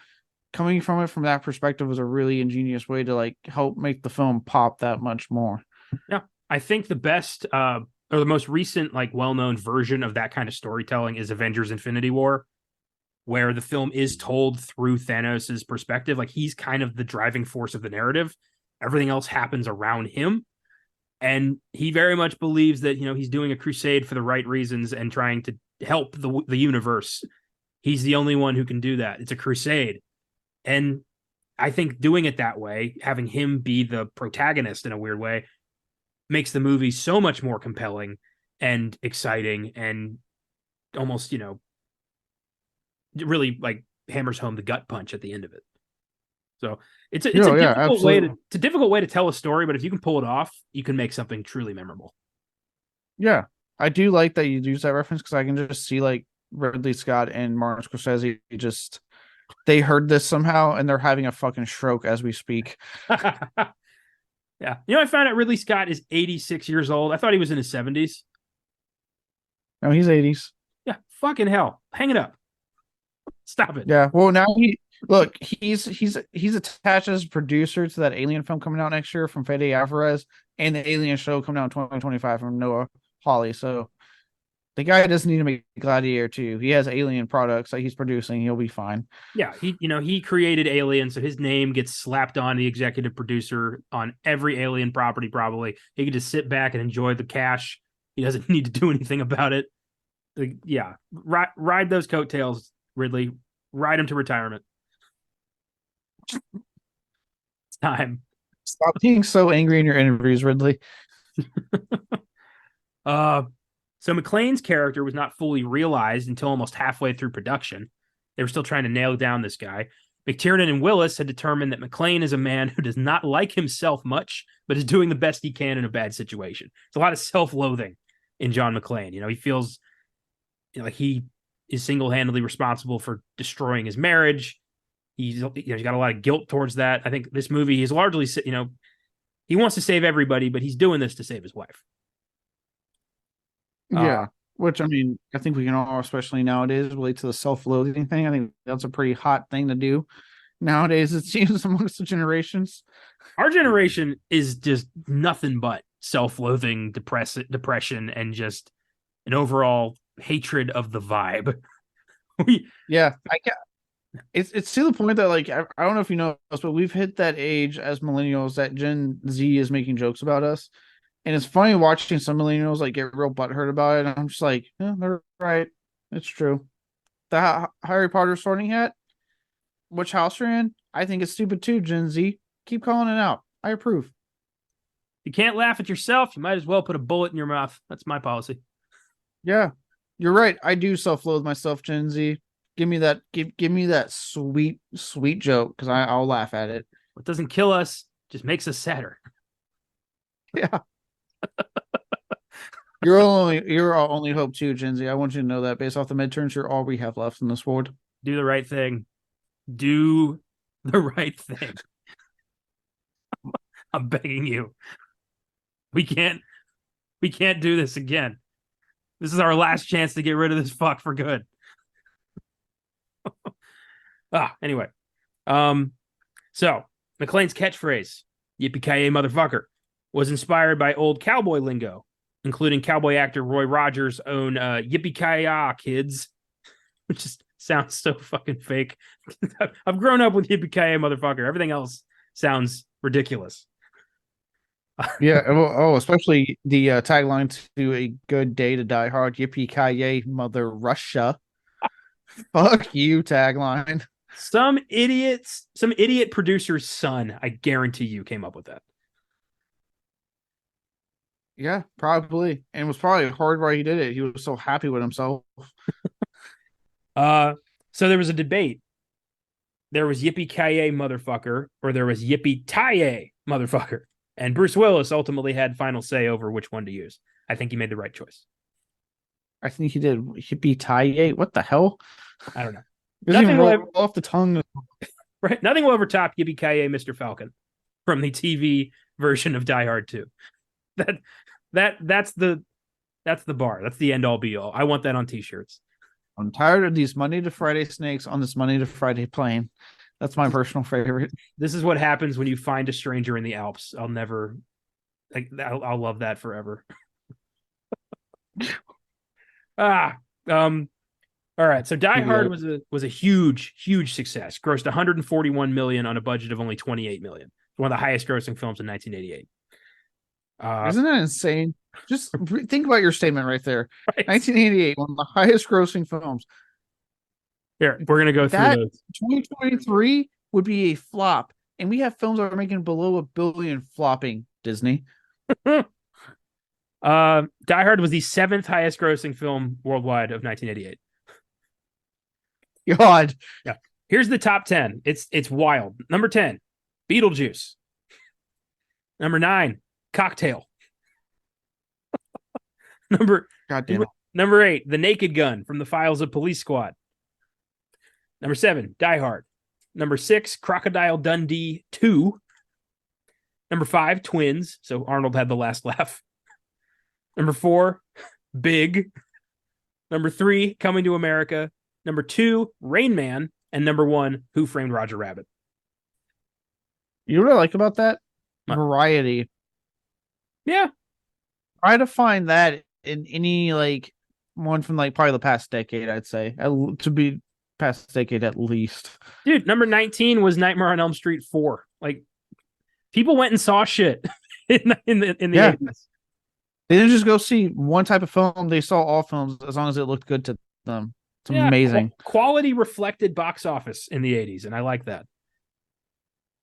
coming from it from that perspective was a really ingenious way to, like, help make the film pop that much more. Yeah. I think the best or the most recent, like, well-known version of that kind of storytelling is Avengers Infinity War, where the film is told through Thanos' perspective. Like, he's kind of the driving force of the narrative. Everything else happens around him. And he very much believes that, he's doing a crusade for the right reasons and trying to help the universe. He's the only one who can do that. It's a crusade. And I think doing it that way, having him be the protagonist in a weird way, makes the movie so much more compelling and exciting and almost, really, like, hammers home the gut punch at the end of it. So it's a difficult way to tell a story, but if you can pull it off, you can make something truly memorable. Yeah, I do like that you use that reference because I can just see, like, Ridley Scott and Martin Scorsese they heard this somehow and they're having a fucking stroke as we speak. Yeah. I found out Ridley Scott is 86 years old. I thought he was in his 70s. No, he's 80s. Yeah. Fucking hell. Hang it up. Stop it. Yeah. Well, now he's attached as a producer to that Alien film coming out next year from Fede Alvarez and the Alien show coming out in 2025 from Noah Hawley. So the guy doesn't need to make Gladiator 2. He has Alien products that he's producing. He'll be fine. Yeah, he created Alien, so his name gets slapped on the executive producer on every Alien property. Probably he can just sit back and enjoy the cash. He doesn't need to do anything about it. Yeah, ride those coattails, Ridley. Ride him to retirement. It's time. Stop being so angry in your interviews, Ridley. So McClane's character was not fully realized until almost halfway through production. They were still trying to nail down this guy. McTiernan and Willis had determined that McClane is a man who does not like himself much, but is doing the best he can in a bad situation. It's a lot of self-loathing in John McClane. He feels like he is single-handedly responsible for destroying his marriage. He's got a lot of guilt towards that. I think this movie, he's largely, he wants to save everybody, but he's doing this to save his wife. Yeah. Which I mean, I think we can all, especially nowadays, relate to the self-loathing thing. I think that's a pretty hot thing to do nowadays. It seems amongst the generations. Our generation is just nothing but self-loathing, depression, and just an overall hatred of the vibe. we Yeah, I get. It's to the point that like I don't know if you know this, but we've hit that age as millennials that Gen Z is making jokes about us, and it's funny watching some millennials like get real butthurt about it. And I'm just like, yeah, they're right. It's true. The Harry Potter Sorting Hat, which house you're in, I think it's stupid too. Gen Z, keep calling it out. I approve. you can't laugh at yourself, you might as well put a bullet in your mouth. That's my policy. Yeah, you're right. I do self-loathe myself, Gen Z. Give me that. Give me that sweet joke because I'll laugh at it. What doesn't kill us just makes us sadder. Yeah. You're our only hope too, Gen Z. I want you to know that based off the midterms, you're all we have left in this world. Do the right thing. Do the right thing. I'm begging you. We can't do this again. This is our last chance to get rid of this fuck for good. Anyway. So McClane's catchphrase, yippee-ki-yay motherfucker, was inspired by old cowboy lingo, including cowboy actor Roy Rogers' own yippee-ki-yay kids, which just sounds so fucking fake. I've grown up with yippee-ki-yay motherfucker. Everything else sounds ridiculous. Yeah, especially the tagline to A Good Day to Die Hard, yippee-ki-yay mother Russia. Fuck you tagline. Some idiot producer's son, I guarantee you, came up with that. Yeah, probably. And it was probably hard while he did it. He was so happy with himself. So there was a debate. There was yippee-ki-yay motherfucker, or there was yippee-ti-yay motherfucker. And Bruce Willis ultimately had final say over which one to use. I think he made the right choice. I think he did. Yippee-ki-yay. What the hell? I don't know. Nothing roll off the tongue. Right? Nothing will ever top yippee-ki-yay Mr. Falcon from the TV version of Die Hard 2. That's the bar. That's the end all be all. I want that on t-shirts. I'm tired of these Monday to Friday snakes on this Monday to Friday plane. That's my personal favorite. This is what happens when you find a stranger in the Alps. I'll love that forever. All right. So Die Hard was a huge success. Grossed 141 million on a budget of only 28 million. One of the highest grossing films in 1988. Isn't that insane? Just think about your statement right there. Right. 1988, one of the highest grossing films. Here, we're going to go through those. 2023 would be a flop. And we have films that are making below $1 billion flopping, Disney. Die Hard was the 7th highest grossing film worldwide of 1988. God. Yeah. Here's the top 10. It's wild. Number 10, Beetlejuice. Number 9, Cocktail. Number 8, The Naked Gun from the Files of Police Squad. Number 7, Die Hard. Number 6, Crocodile Dundee 2. Number 5, Twins. So Arnold had the last laugh. Number 4, Big. Number 3, Coming to America. Number 2, Rain Man. And number 1, Who Framed Roger Rabbit. You know what I like about that? Variety. Yeah. Try to find that in any like one from like probably the past decade, I'd say. To be past decade at least. Dude, number 19 was Nightmare on Elm Street 4. Like, people went and saw shit in the 80s. They didn't just go see one type of film. They saw all films as long as it looked good to them. It's amazing. Quality reflected box office in the 80s, and I like that.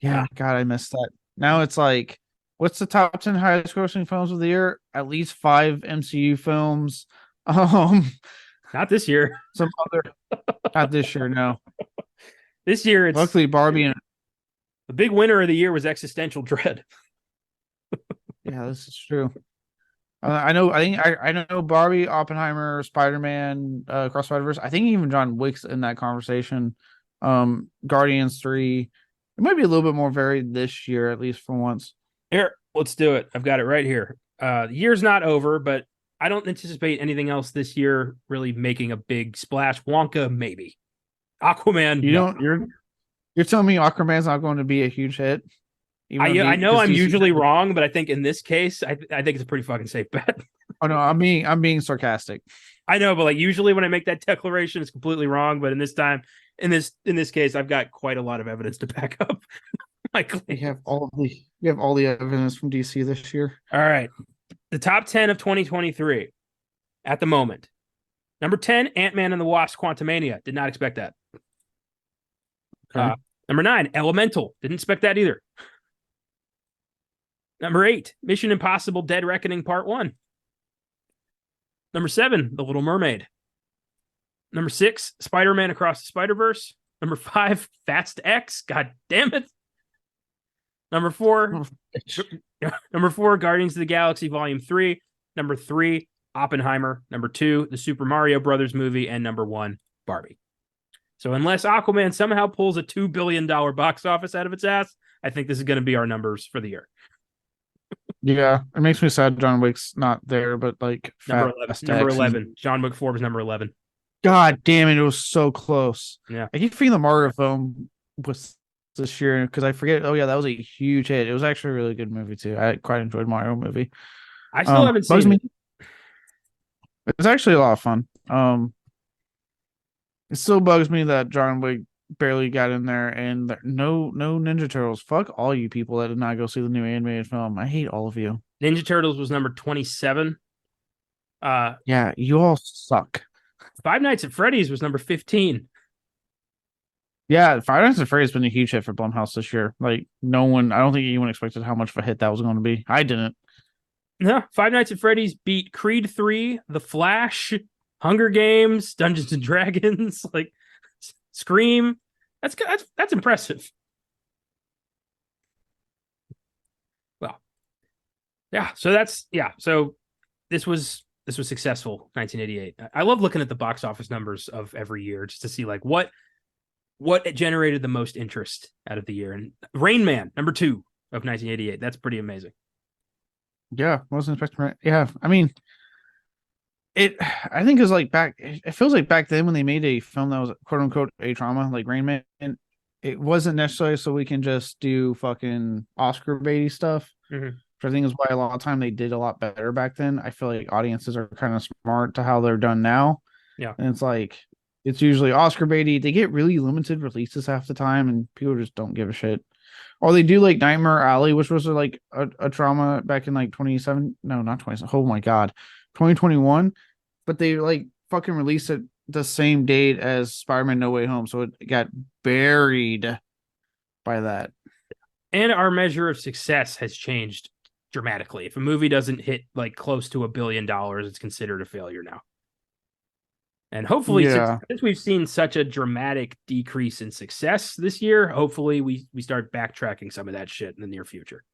Yeah, God, I missed that. Now it's like, what's the top 10 highest grossing films of the year? At least 5 MCU films. Not this year. Some other, not this year, no. This year, it's luckily Barbie and the big winner of the year was Existential Dread. Yeah, this is true. I know Barbie, Oppenheimer, Spider-Man, Cross Spider-Verse. I think even John Wick's in that conversation. Guardians 3. It might be a little bit more varied this year, at least for once. Here, let's do it. I've got it right here. The year's not over, but I don't anticipate anything else this year really making a big splash. Wonka, maybe. Aquaman, You no. don't. You're telling me Aquaman's not going to be a huge hit, even though I know because I'm DC. usually wrong, but I think in this case, I think it's a pretty fucking safe bet. Oh no, I'm being sarcastic. I know, but like usually when I make that declaration, it's completely wrong. But in this time, in this case, I've got quite a lot of evidence to back up my We claim. have all the evidence from DC this year. All right, the top 10 of 2023 at the moment. Number 10, Ant-Man and the Wasp: Quantumania. Did not expect that. Okay. Number 9, Elemental. Didn't expect that either. Number 8, Mission Impossible: Dead Reckoning Part 1. Number 7, The Little Mermaid. Number 6, Spider-Man Across the Spider-Verse. Number 5, Fast X. God damn it. Number 4, Guardians of the Galaxy Volume 3. Number 3, Oppenheimer. Number 2, the Super Mario Brothers movie. And number 1, Barbie. So unless Aquaman somehow pulls a $2 billion box office out of its ass, I think this is going to be our numbers for the year. Yeah, it makes me sad John Wick's not there, but like Number 11. Number 11. John Wick 4 was number 11. God damn it, it was so close. Yeah. I keep thinking the Mario film was this year because I forget. Oh yeah, that was a huge hit. It was actually a really good movie too. I quite enjoyed Mario movie. I still haven't seen it. It's actually a lot of fun. It still bugs me that John Wick barely got in there and no Ninja Turtles. Fuck all you people that did not go see the new animated film. I hate all of you. Ninja Turtles was number 27. Yeah, you all suck. Five Nights at Freddy's was number 15. Yeah, Five Nights at Freddy's has been a huge hit for Blumhouse this year. Like no one, I don't think anyone expected how much of a hit that was going to be. I didn't. No, Five Nights at Freddy's beat Creed 3, The Flash, Hunger Games, Dungeons and Dragons, like Scream. That's impressive. Well, yeah. So this was successful. 1988. I love looking at the box office numbers of every year just to see like what generated the most interest out of the year. And Rain Man, number 2 of 1988. That's pretty amazing. Yeah, wasn't expecting right. Yeah, I mean, I think is like back. It feels like back then when they made a film that was quote unquote a drama, like Rain Man. It wasn't necessarily so we can just do fucking Oscar baity stuff. Mm-hmm. Which I think is why a lot of time they did a lot better back then. I feel like audiences are kind of smart to how they're done now. Yeah, and it's like it's usually Oscar baity. They get really limited releases half the time, and people just don't give a shit. Or they do like Nightmare Alley, which was like a drama back in like 27. No, not 27. Oh my god, 2021. But they like fucking released it the same date as Spider-Man No Way Home, so it got buried by that. and our measure of success has changed dramatically. If a movie doesn't hit like close to $1 billion, it's considered a failure now. And hopefully, since we've seen such a dramatic decrease in success this year, hopefully we start backtracking some of that shit in the near future.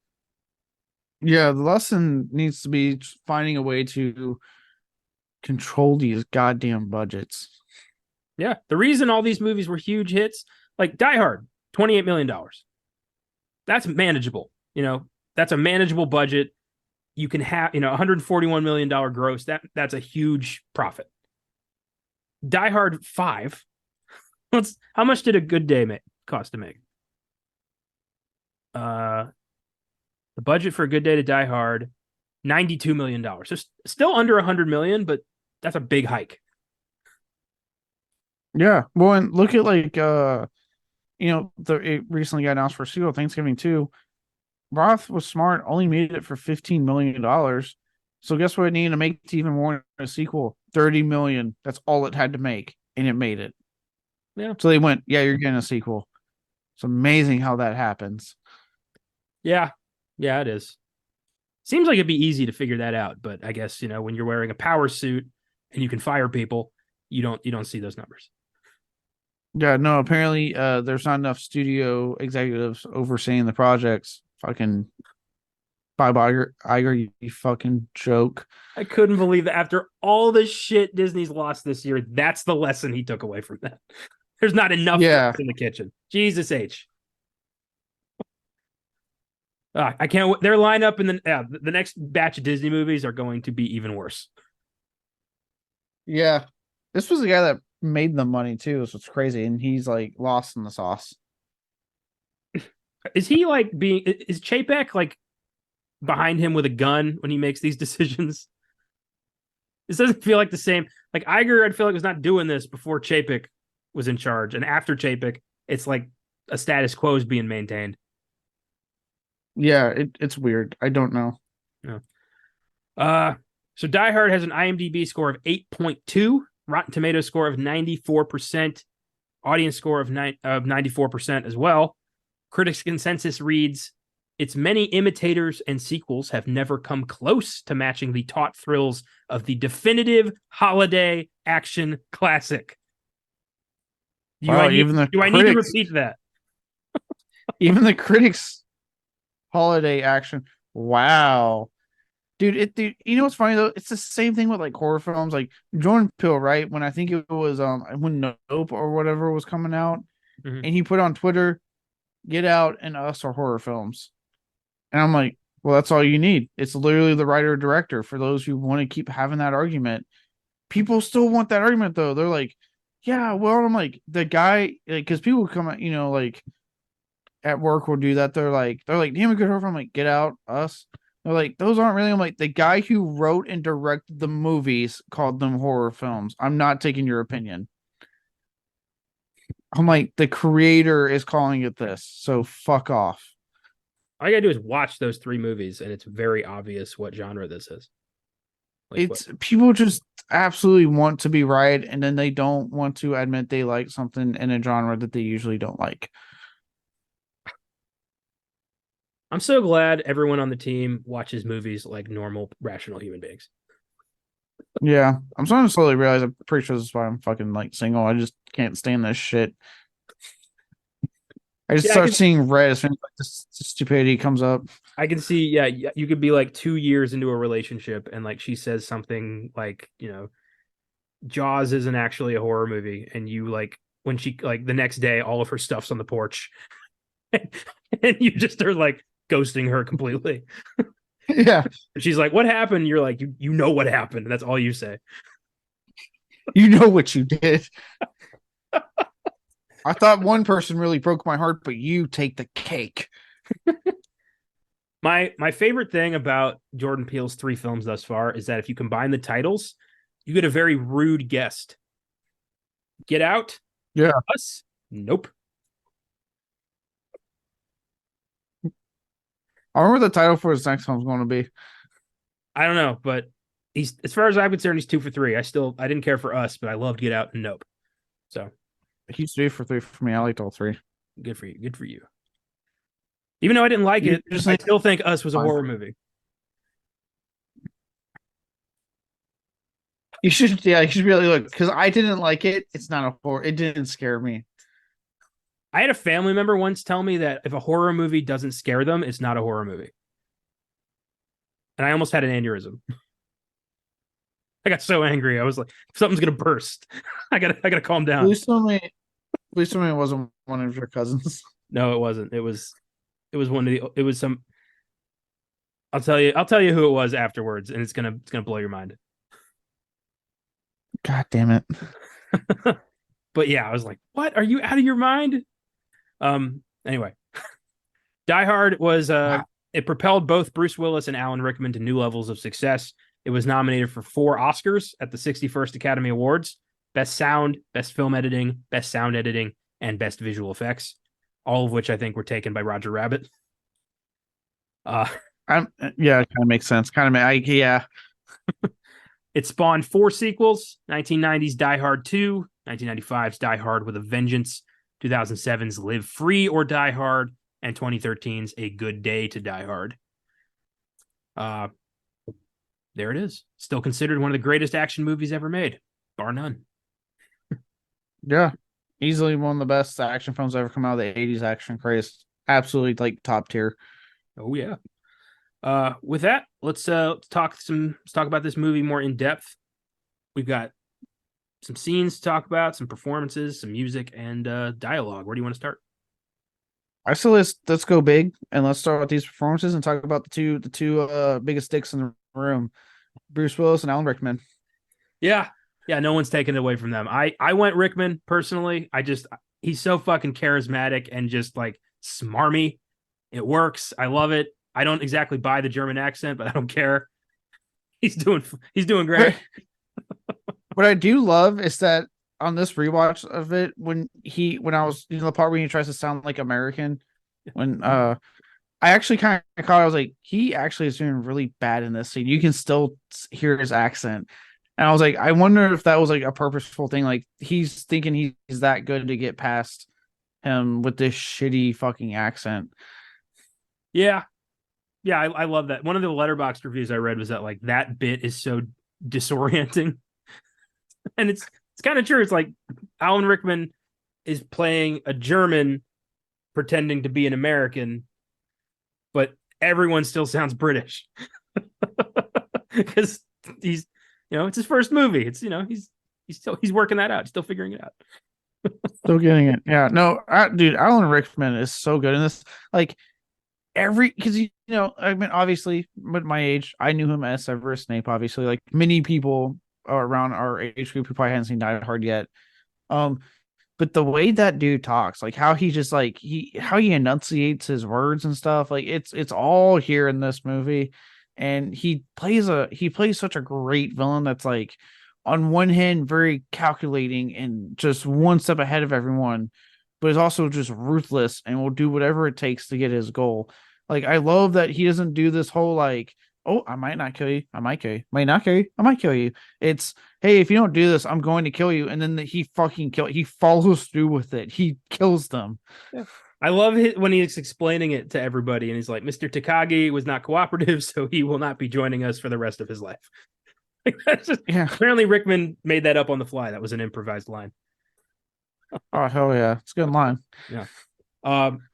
Yeah, the lesson needs to be finding a way to control these goddamn budgets. Yeah, the reason all these movies were huge hits, like Die Hard, $28 million. That's manageable. That's a manageable budget. You can have, $141 million gross. That's a huge profit. Die Hard 5. How much did A Good Day cost to make? The budget for A Good Day to Die Hard, $92 million. So still under $100 million, but that's a big hike. Yeah. Well, and look at like it recently got announced for a sequel, Thanksgiving 2. Roth was smart, only made it for $15 million. So guess what it needed to make to even warrant a sequel? $30 million. That's all it had to make, and it made it. Yeah. So they went, yeah, you're getting a sequel. It's amazing how that happens. Yeah. Yeah, it is. Seems like it'd be easy to figure that out, but I guess, when you're wearing a power suit and you can fire people, you don't see those numbers. Yeah, no, apparently there's not enough studio executives overseeing the projects. Fucking Bob Iger, you fucking joke. I couldn't believe that after all the shit Disney's lost this year, that's the lesson he took away from that. There's not enough in the kitchen. Jesus H. I can't. Their lineup in the next batch of Disney movies are going to be even worse. Yeah. This was the guy that made the money too, so it's crazy. And he's like lost in the sauce. Is he like being? Is Chapek like behind him with a gun when he makes these decisions? This doesn't feel like the same. Like Iger, I'd feel like was not doing this before Chapek was in charge, and after Chapek, it's like a status quo is being maintained. Yeah, it's weird. I don't know. Yeah. So Die Hard has an IMDb score of 8.2, Rotten Tomatoes score of 94%, audience score of 94% as well. Critics' consensus reads, its many imitators and sequels have never come close to matching the taut thrills of the definitive holiday action classic. Do Wow, I need, do I need to repeat that? even the critics holiday action. Wow. Dude, you know what's funny though? It's the same thing with like horror films, like Jordan Peele, right? When I think it was when Nope or whatever was coming out, Mhm. and he put on Twitter, Get Out and Us are horror films. And I'm like, well, that's all you need. It's literally the writer or director. For those who want to keep having that argument, people still want that argument though. They're like, yeah, well, I'm like the guy, like, because people come out, like at work will do that. They're like, damn, a good horror film. I'm like, Get Out, Us. They're like, those aren't really. I'm like, the guy who wrote and directed the movies called them horror films. I'm not taking your opinion. I'm like, the creator is calling it this, so fuck off. All you gotta do is watch those three movies, and it's very obvious what genre this is. Like, It's people just absolutely want to be right, and then they don't want to admit they like something in a genre that they usually don't like. I'm so glad everyone on the team watches movies like normal, rational human beings. Yeah, I'm starting to slowly realize. I'm pretty sure this is why I'm fucking like single. I just can't stand this shit. I just start seeing red as soon as like this stupidity comes up. I can see, yeah, you could be like 2 years into a relationship and like she says something like, Jaws isn't actually a horror movie. And you like, when she, like the next day, all of her stuff's on the porch and you just are like ghosting her completely. Yeah. And she's like, what happened? You're like, you know what happened. And that's all you say. You know what you did. I thought one person really broke my heart, but you take the cake. My favorite thing about Jordan Peele's three films thus far is that if you combine the titles, you get a very rude guest. Get Out? Yeah. Us? Nope. I remember the title for his next film is going to be. I don't know, but he's, as far as I'm concerned, he's 2 for 3. I didn't care for Us, but I loved Get Out and Nope. So he's 3 for 3 for me. I liked all three. Good for you. Good for you. Even though I didn't like it, I still think Us was a horror movie. You should really look, because I didn't like it. It's not a horror. It didn't scare me. I had a family member once tell me that if a horror movie doesn't scare them, it's not a horror movie. And I almost had an aneurysm. I got so angry. I was like, something's gonna burst. I gotta calm down. Please tell me it wasn't one of your cousins. No, it wasn't. It was one of the. It was some. I'll tell you who it was afterwards, and it's gonna blow your mind. God damn it! But yeah, I was like, "What? Are you out of your mind?" Anyway, Die Hard was it propelled both Bruce Willis and Alan Rickman to new levels of success. It was nominated for 4 Oscars at the 61st Academy Awards: Best Sound, Best Film Editing, Best Sound Editing, and Best Visual Effects. All of which I think were taken by Roger Rabbit. Yeah, it kind of makes sense. Yeah. It spawned 4 sequels: 1990's Die Hard 2, 1995's Die Hard with a Vengeance, 2007's Live Free or Die Hard, and 2013's A Good Day to Die Hard. There it is. Still considered one of the greatest action movies ever made, bar none. Yeah. Easily one of the best action films ever come out of the 80s action craze. Absolutely like top tier. Oh yeah. With that, let's talk about this movie more in depth. We've got some scenes to talk about, some performances, some music, and dialogue. Where do you want to start? I say let's go big, and let's start with these performances and talk about the two biggest dicks in the room, Bruce Willis and Alan Rickman. Yeah, Yeah, no one's taking it away from them. I went Rickman personally. He's so fucking charismatic and just like smarmy. It works. I love it. I don't exactly buy the German accent, but I don't care. He's doing great. What I do love is that on this rewatch of it, when I was, the part where he tries to sound like American, when I actually kind of caught, I was like, he actually is doing really bad in this scene. You can still hear his accent. And I was like, I wonder if that was like a purposeful thing. Like he's thinking he's that good to get past him with this shitty fucking accent. Yeah. Yeah, I love that. One of the Letterboxd reviews I read was that like that bit is so disorienting. And it's kind of true. It's like Alan Rickman is playing a German pretending to be an American, but everyone still sounds British. Because he's, it's his first movie. It's, he's working that out. He's still figuring it out. Still getting it. Yeah. No, dude, Alan Rickman is so good in this. Like because I mean, obviously, with my age, I knew him as Severus Snape. Obviously, like many people around our age group who probably hadn't seen Die Hard yet. But the way that dude talks, like how he just like how he enunciates his words and stuff, like it's all here in this movie. And he plays such a great villain that's like on one hand very calculating and just one step ahead of everyone, but is also just ruthless and will do whatever it takes to get his goal. Like I love that he doesn't do this whole like, oh, I might not kill you, I might kill you, might not kill you, I might kill you. It's, hey, if you don't do this, I'm going to kill you. And then he follows through with it. He kills them. Yeah. I love it when he's explaining it to everybody and he's like, Mr. Takagi was not cooperative, so he will not be joining us for the rest of his life. Like, that's just, yeah. Apparently Rickman made that up on the fly. That was an improvised line. Oh, hell yeah. It's a good line. Yeah.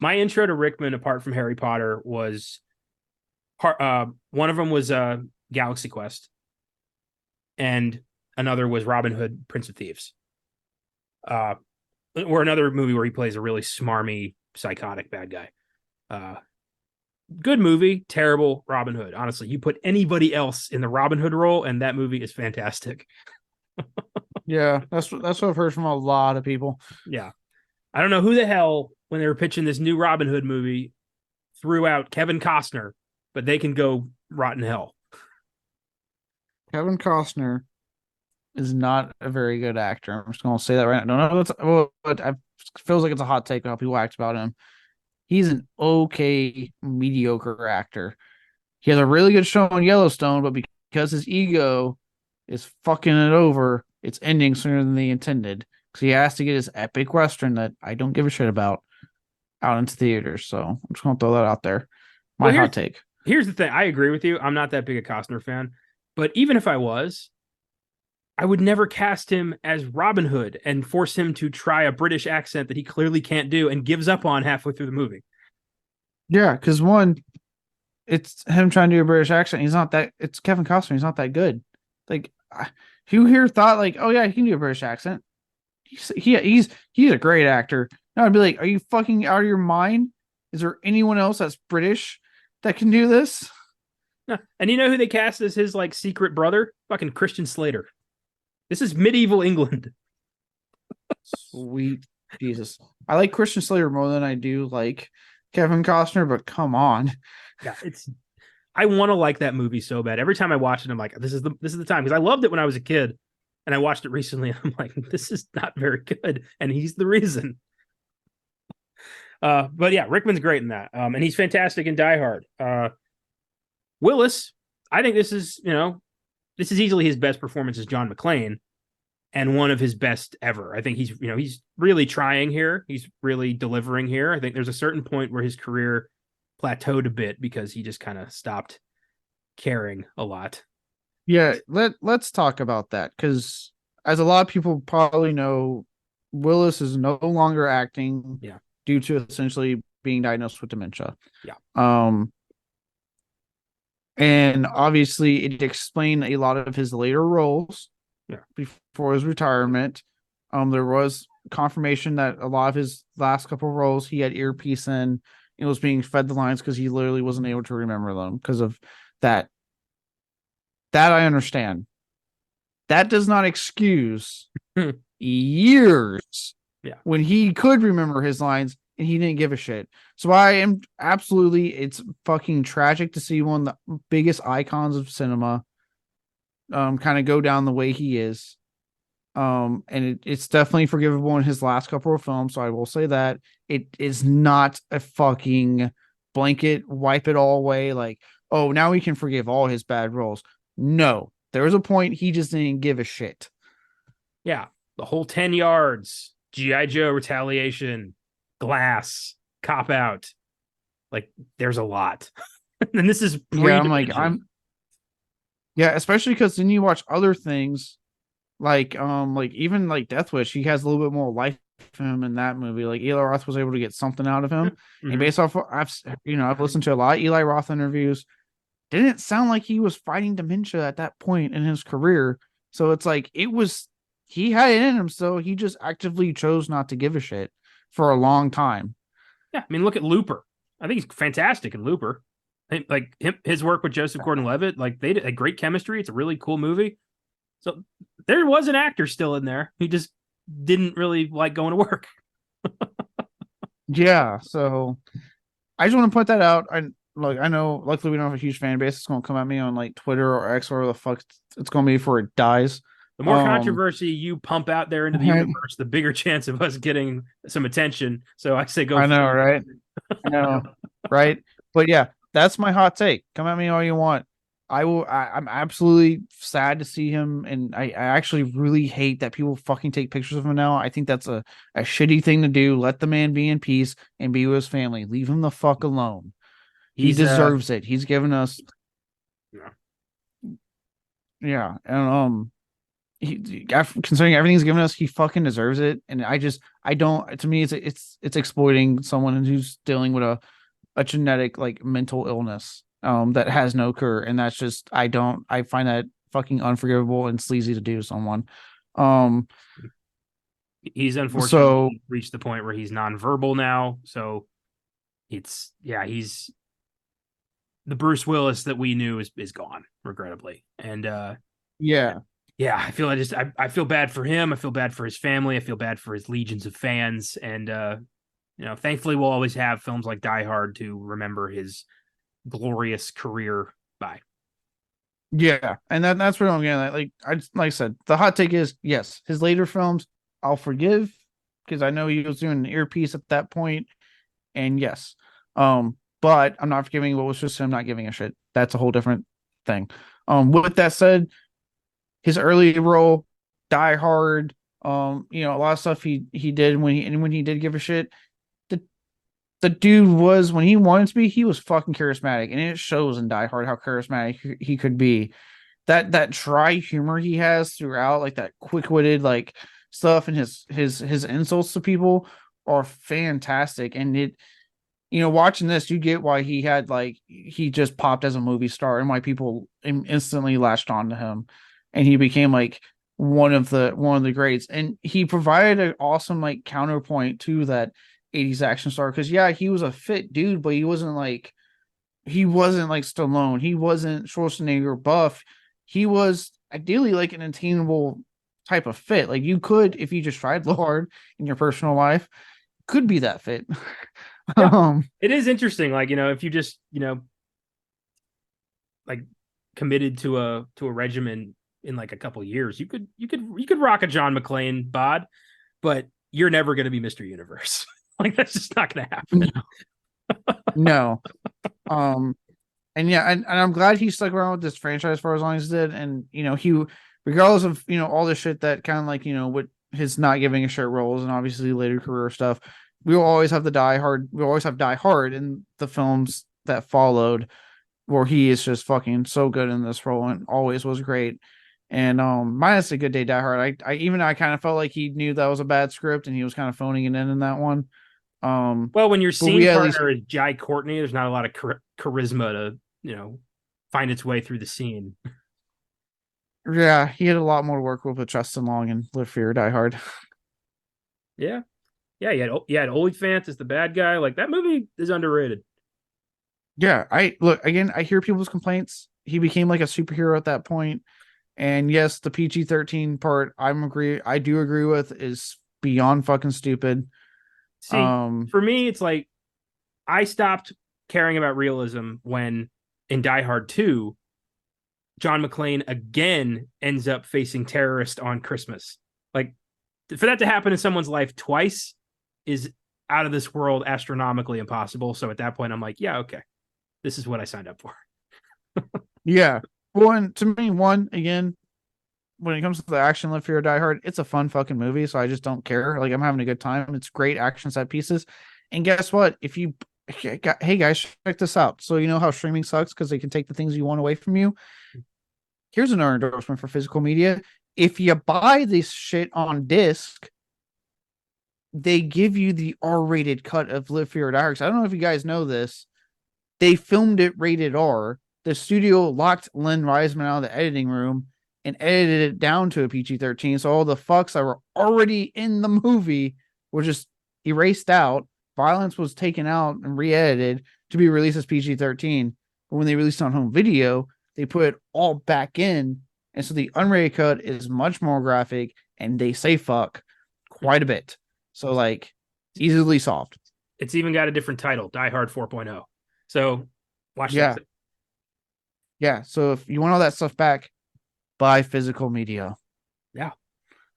My intro to Rickman, apart from Harry Potter, was one of them was Galaxy Quest, and another was Robin Hood, Prince of Thieves. Or another movie where he plays a really smarmy, psychotic bad guy. Good movie, terrible Robin Hood. Honestly, you put anybody else in the Robin Hood role, and that movie is fantastic. Yeah, that's what I've heard from a lot of people. Yeah. I don't know who the hell, when they were pitching this new Robin Hood movie, threw out Kevin Costner, but they can go rot in hell. Kevin Costner is not a very good actor. I'm just going to say that right now. I don't know. It feels like it's a hot take how people act about him. He's an okay, mediocre actor. He has a really good show on Yellowstone, but because his ego is fucking it over, it's ending sooner than they intended. Because he has to get his epic Western that I don't give a shit about out into theaters. So I'm just going to throw that out there. My hot take. Here's the thing. I agree with you. I'm not that big a Costner fan. But even if I was, I would never cast him as Robin Hood and force him to try a British accent that he clearly can't do and gives up on halfway through the movie. Yeah, because one, it's him trying to do a British accent. It's Kevin Costner. He's not that good. Like, who here thought like, oh yeah, he can do a British accent. He's a great actor. Now I'd be like, are you fucking out of your mind? Is there anyone else that's British that can do this? And you know who they cast as his like secret brother? Fucking Christian Slater. This is medieval England. Sweet Jesus. I like Christian Slater more than I do like Kevin Costner, but come on. Yeah, I want to like that movie so bad. Every time I watch it, I'm like, this is the time, because I loved it when I was a kid, and I watched it recently. And I'm like, this is not very good, and he's the reason. But yeah, Rickman's great in that, and he's fantastic in Die Hard. Willis, I think this is easily his best performance as John McClane, and one of his best ever. I think he's really trying here. He's really delivering here. I think there's a certain point where his career plateaued a bit because he just kind of stopped caring a lot. Yeah, let's talk about that, because as a lot of people probably know, Willis is no longer acting due to essentially being diagnosed with dementia. Yeah. And obviously it explained a lot of his later roles before his retirement. There was confirmation that a lot of his last couple of roles he had earpiece in. It was being fed the lines because he literally wasn't able to remember them because of that. That I understand. that does not excuse years Yeah. when he could remember his lines and he didn't give a shit. So I am absolutely, it's fucking tragic to see one of the biggest icons of cinema kind of go down the way he is. And it's definitely forgivable in his last couple of films, so I will say that it is not a fucking blanket wipe it all away like, oh, now we can forgive all his bad roles. No, there was a point he just didn't give a shit. Yeah, the whole 10 yards, GI Joe Retaliation, Glass, Cop Out. Like, there's a lot. And this is Yeah, I'm yeah, especially because then you watch other things like even like Death Wish, he has a little bit more life in him in that movie. Like Eli Roth was able to get something out of him. Mm-hmm. And based off I've listened to a lot of Eli Roth interviews. Didn't sound like he was fighting dementia at that point in his career. So it's like he had it in him, so he just actively chose not to give a shit for a long time. Yeah, I mean, look at Looper. I think he's fantastic in Looper. Like his work with Joseph Gordon-Levitt, like they did a great chemistry. It's a really cool movie. So there was an actor still in there. He just didn't really like going to work. Yeah, so I just want to put that out. I know, luckily we don't have a huge fan base. It's gonna come at me on like Twitter or X or whatever the fuck it's gonna be before it dies. The more controversy you pump out there into the universe, the bigger chance of us getting some attention. So I say go. I know, right? I know, right? But yeah, that's my hot take. Come at me all you want. I'm absolutely sad to see him, and I actually really hate that people fucking take pictures of him now. I think that's a shitty thing to do. Let the man be in peace and be with his family. Leave him the fuck alone. He deserves it. He's given us yeah, and considering everything he's given us, he fucking deserves it. And I don't, to me, it's exploiting someone who's dealing with a genetic like mental illness that has no cure, and that's just I find that fucking unforgivable and sleazy to do to someone. He's unfortunately reached the point where he's nonverbal now, so he's the Bruce Willis that we knew is gone, regrettably. And yeah, I feel bad for him. I feel bad for his family. I feel bad for his legions of fans. And thankfully we'll always have films like Die Hard to remember his glorious career by. Yeah, and that's what I'm getting at. Like I said, the hot take is yes, his later films I'll forgive because I know he was doing an earpiece at that point, and yes, but I'm not forgiving what was just him not giving a shit. That's a whole different thing. With that said, his early role, Die Hard, a lot of stuff he did when he did give a shit. The dude was, when he wanted to be, he was fucking charismatic, and it shows in Die Hard how charismatic he could be. That dry humor he has throughout, like that quick-witted like stuff, and his insults to people are fantastic. And it, watching this, you get why he just popped as a movie star, and why people instantly latched on to him, and he became like one of the greats. And he provided an awesome like counterpoint to that 80s action star, because yeah, he was a fit dude, but he wasn't like Stallone, he wasn't Schwarzenegger buff, he was ideally like an attainable type of fit. Like you could, if you just tried hard in your personal life, could be that fit. Yeah. It is interesting, like, if you just like committed to a regimen in like a couple years, you could rock a John McClane bod, but you're never going to be Mr. Universe. Like that's just not going to happen. No. And yeah, and I'm glad he stuck around with this franchise for as long as he did. And he, regardless of all the shit that kind of like with his not giving a shit roles and obviously later career stuff, we will always have Die Hard in the films that followed, where he is just fucking so good in this role and always was great. And minus A Good Day, Die Hard, I kind of felt like he knew that was a bad script and he was kind of phoning it in that one. Well, when your scene partner is Jai Courtney, there's not a lot of charisma to find its way through the scene. Yeah, he had a lot more to work with Justin Long and Live Fear, Die Hard. Yeah, you had Oliphant as the bad guy. Like that movie is underrated. Yeah, I hear people's complaints. He became like a superhero at that point. And yes, the PG-13 part I do agree with is beyond fucking stupid. See, Um for me, it's like I stopped caring about realism when in Die Hard 2, John McClane again ends up facing terrorists on Christmas. Like, for that to happen in someone's life twice is out of this world, astronomically impossible. So at that point, I'm like, yeah, okay, this is what I signed up for. yeah. One to me, one again, when it comes to the action Live Fear or Die Hard, it's a fun fucking movie, so I just don't care. Like I'm having a good time. It's great action set pieces. And guess what? If you hey guys, check this out. So you know how streaming sucks because they can take the things you want away from you. Here's another endorsement for physical media. If you buy this shit on disc, they give you the R-rated cut of Live Fear or Die Hard. I don't know if you guys know this. They filmed it rated R. The studio locked Len Reisman out of the editing room and edited it down to a PG-13. So all the fucks that were already in the movie were just erased out. Violence was taken out and re-edited to be released as PG-13. But when they released it on home video, they put it all back in. And so the unrated cut is much more graphic and they say fuck quite a bit. So like easily solved. It's even got a different title, Die Hard 4.0. So watch Yeah. that. Yeah. So if you want all that stuff back, buy physical media. Yeah.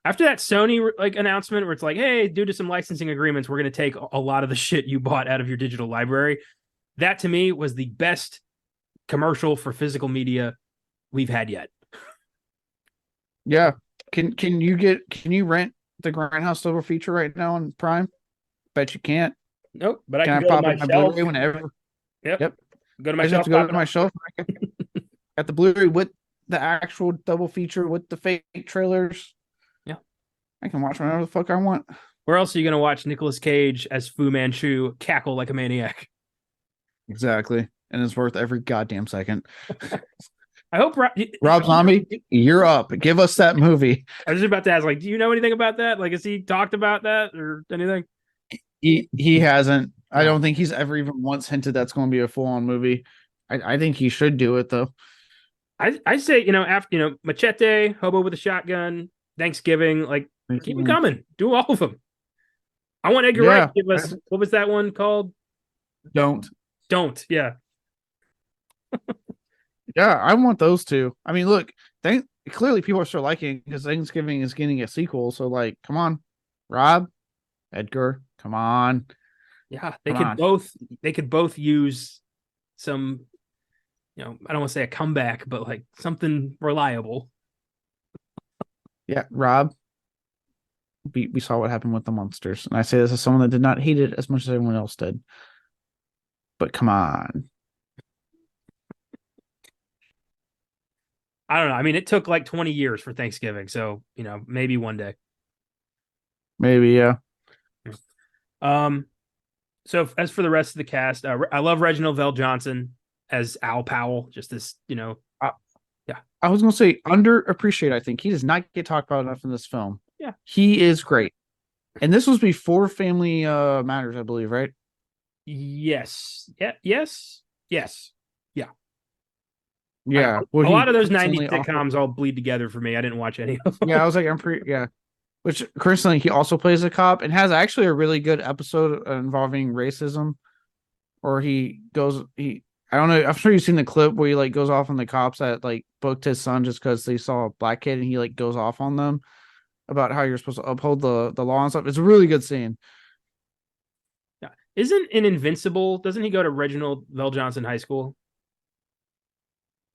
After that Sony like announcement where it's like, hey, due to some licensing agreements, we're going to take a lot of the shit you bought out of your digital library. That to me was the best commercial for physical media we've had yet. Yeah. Can you rent the Grindhouse double feature right now on Prime? Bet you can't. Nope, but I Can can I go to pop my in my shelf. Blu-ray whenever? Yep. Yep. Go to I my just have shelf. to go to my shelf. Got the Blu-ray with the actual double feature with the fake trailers. Yeah. I can watch whenever the fuck I want. Where else are you going to watch Nicolas Cage as Fu Manchu cackle like a maniac? Exactly. And it's worth every goddamn second. I hope Rob Zombie, you're up. Give us that movie. I was just about to ask, like, do you know anything about that? Like, has he talked about that or anything? He hasn't. I No. don't think he's ever even once hinted that's going to be a full-on movie. I think he should do it though. I say, after Machete, Hobo with a Shotgun, Thanksgiving, like keep them coming. Do all of them. I want Edgar Wright to give us what was that one called? Don't. Yeah. Yeah, I want those two. I mean, look, clearly people are still liking because Thanksgiving is getting a sequel. So, like, come on, Rob, Edgar, come on. Yeah, Come they could both use some, I don't want to say a comeback, but like something reliable. Yeah, Rob. We saw what happened with the monsters, and I say this as someone that did not hate it as much as everyone else did. But come on. I don't know. I mean, it took like 20 years for Thanksgiving, so maybe one day. Maybe, yeah. So as for the rest of the cast, I love Reginald Vell Johnson as Al Powell. Just this, yeah. I was gonna say underappreciated. I think he does not get talked about enough in this film. Yeah, he is great, and this was before Family Matters, I believe, right? Yes. Yeah. Yes. Yes. Yeah. Yeah. A lot of those 90s sitcoms all bleed together for me. I didn't watch any of them. Yeah, I was like, yeah. Which currently he also plays a cop and has actually a really good episode involving racism. Or I don't know. I'm sure you've seen the clip where he like goes off on the cops that like booked his son just because they saw a black kid and he like goes off on them about how you're supposed to uphold the law and stuff. It's a really good scene. Yeah. Isn't in Invincible, doesn't he go to Reginald Vell Johnson High School?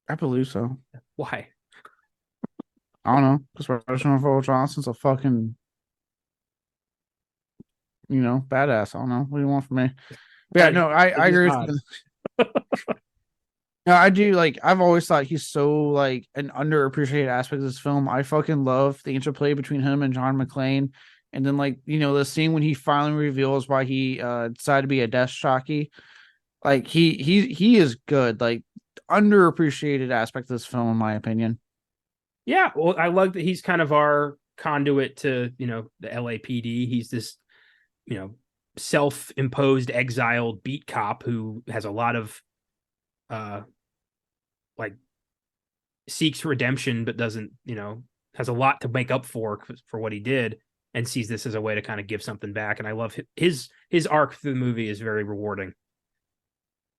I believe so. Why? I don't know. Because Reginald Vell Johnson's a fucking, badass. I don't know. What do you want from me? But yeah, no, I agree with you. No, I do. Like, I've always thought he's so like an underappreciated aspect of this film. I fucking love the interplay between him and John McClane. And then, like, the scene when he finally reveals why he decided to be a desk jockey. Like, he is good. Like, underappreciated aspect of this film, in my opinion. Yeah, well, I love that he's kind of our conduit to, the LAPD. He's this, self-imposed exiled beat cop who has a lot of like seeks redemption, but doesn't, has a lot to make up for what he did, and sees this as a way to kind of give something back. And I love his arc through the movie is very rewarding.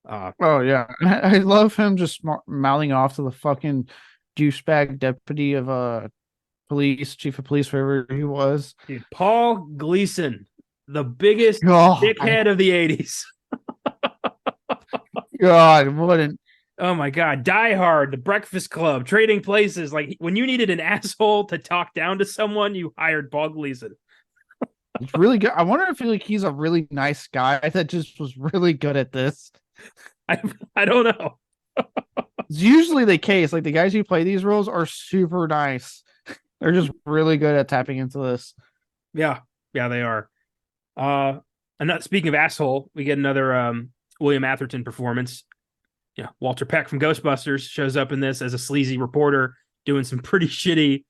Oh yeah, I love him just mouthing off to the fucking douchebag deputy of police, chief of police, wherever he was. Dude, Paul Gleason, the biggest God, dickhead of the 80s. God, what an Oh my God. Die Hard, The Breakfast Club, Trading Places. Like when you needed an asshole to talk down to someone, you hired Paul Gleason. it's really good. I wonder if he's a really nice guy that just was really good at this. I don't know. It's usually the case. Like the guys who play these roles are super nice. They're just really good at tapping into this. Yeah. Yeah, they are. And not speaking of asshole, we get another William Atherton performance. Yeah, Walter Peck from Ghostbusters shows up in this as a sleazy reporter doing some pretty shitty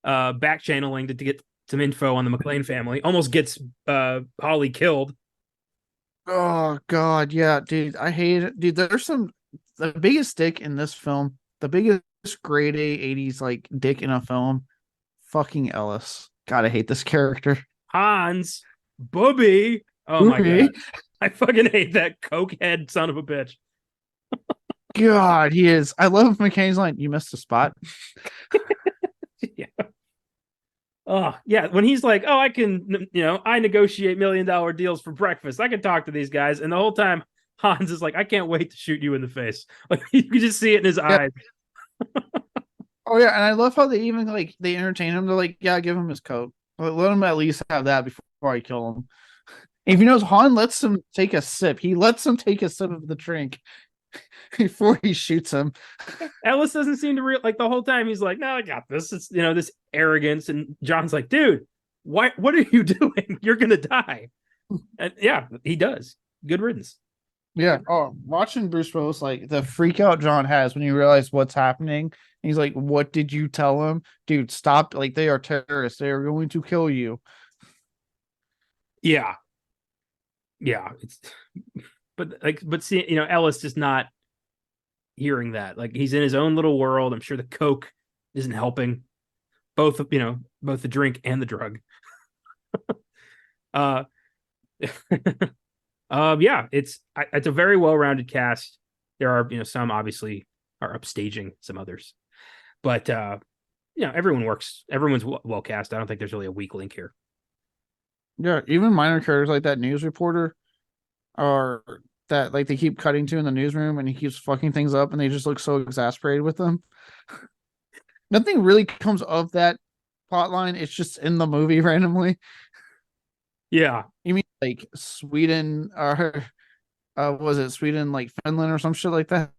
back channeling to get some info on the McClane family. Almost gets Holly killed. Oh God, yeah, dude, I hate it, dude. There's the biggest dick in this film, the biggest grade A '80s like dick in a film. Fucking Ellis. God, I hate this character. Hans, Booby. Oh my God. I fucking hate that cokehead son of a bitch. God, he is. I love McCain's line. You missed a spot. Yeah. Oh, yeah. When he's like, oh, I can, I negotiate $1 million deals for breakfast. I can talk to these guys. And the whole time, Hans is like, I can't wait to shoot you in the face. Like, you can just see it in his eyes. Oh, yeah. And I love how they even like they entertain him. They're like, yeah, give him his coat. Let him at least have that before I kill him. If he knows Han lets him take a sip, he lets him take a sip of the drink before he shoots him. Ellis doesn't seem to like the whole time. He's like, no, I got this. It's, this arrogance. And John's like, dude, what are you doing? You're going to die. And yeah, he does. Good riddance. Yeah. Oh, watching Bruce Willis, like the freak out John has when you realize what's happening. He's like, what did you tell him? Dude, stop. Like, they are terrorists. They are going to kill you. Yeah. Yeah. But see, Ellis is not hearing that. Like he's in his own little world. I'm sure the coke isn't helping both the drink and the drug. Yeah, it's a very well-rounded cast. There are, some obviously are upstaging some others, but everyone works. Everyone's well cast. I don't think there's really a weak link here. Yeah, even minor characters like that news reporter are that like they keep cutting to in the newsroom and he keeps fucking things up and they just look so exasperated with them. Nothing really comes of that plot line. It's just in the movie randomly. Yeah. You mean like Sweden or was it Sweden like Finland or some shit like that?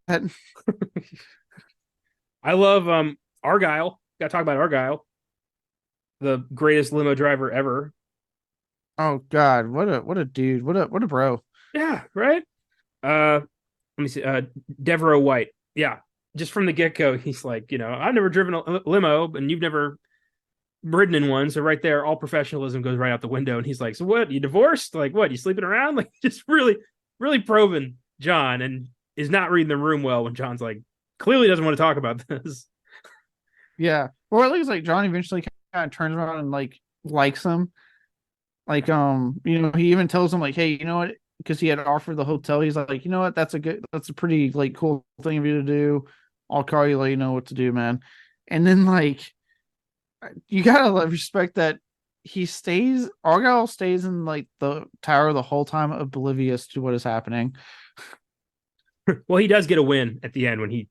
I love Argyle. Gotta talk about Argyle. The greatest limo driver ever. Oh God, what a dude. What a bro. Yeah, right? Let me see. Devereaux White. Yeah. Just from the get-go, he's like, I've never driven a limo and you've never ridden in one. So right there, all professionalism goes right out the window. And he's like, so what? You divorced? Like, what? You sleeping around? Like, just really, really probing John, and is not reading the room well when John's like, clearly doesn't want to talk about this. Yeah. Or at least like John eventually kind of turns around and like likes him. Like, he even tells him like, hey, you know what? Because he had offered the hotel. He's like, you know what? That's a pretty like cool thing of you to do. I'll call you, let you know what to do, man. And then like, you gotta respect that Argyle stays in like the tower the whole time, oblivious to what is happening. Well, he does get a win at the end when he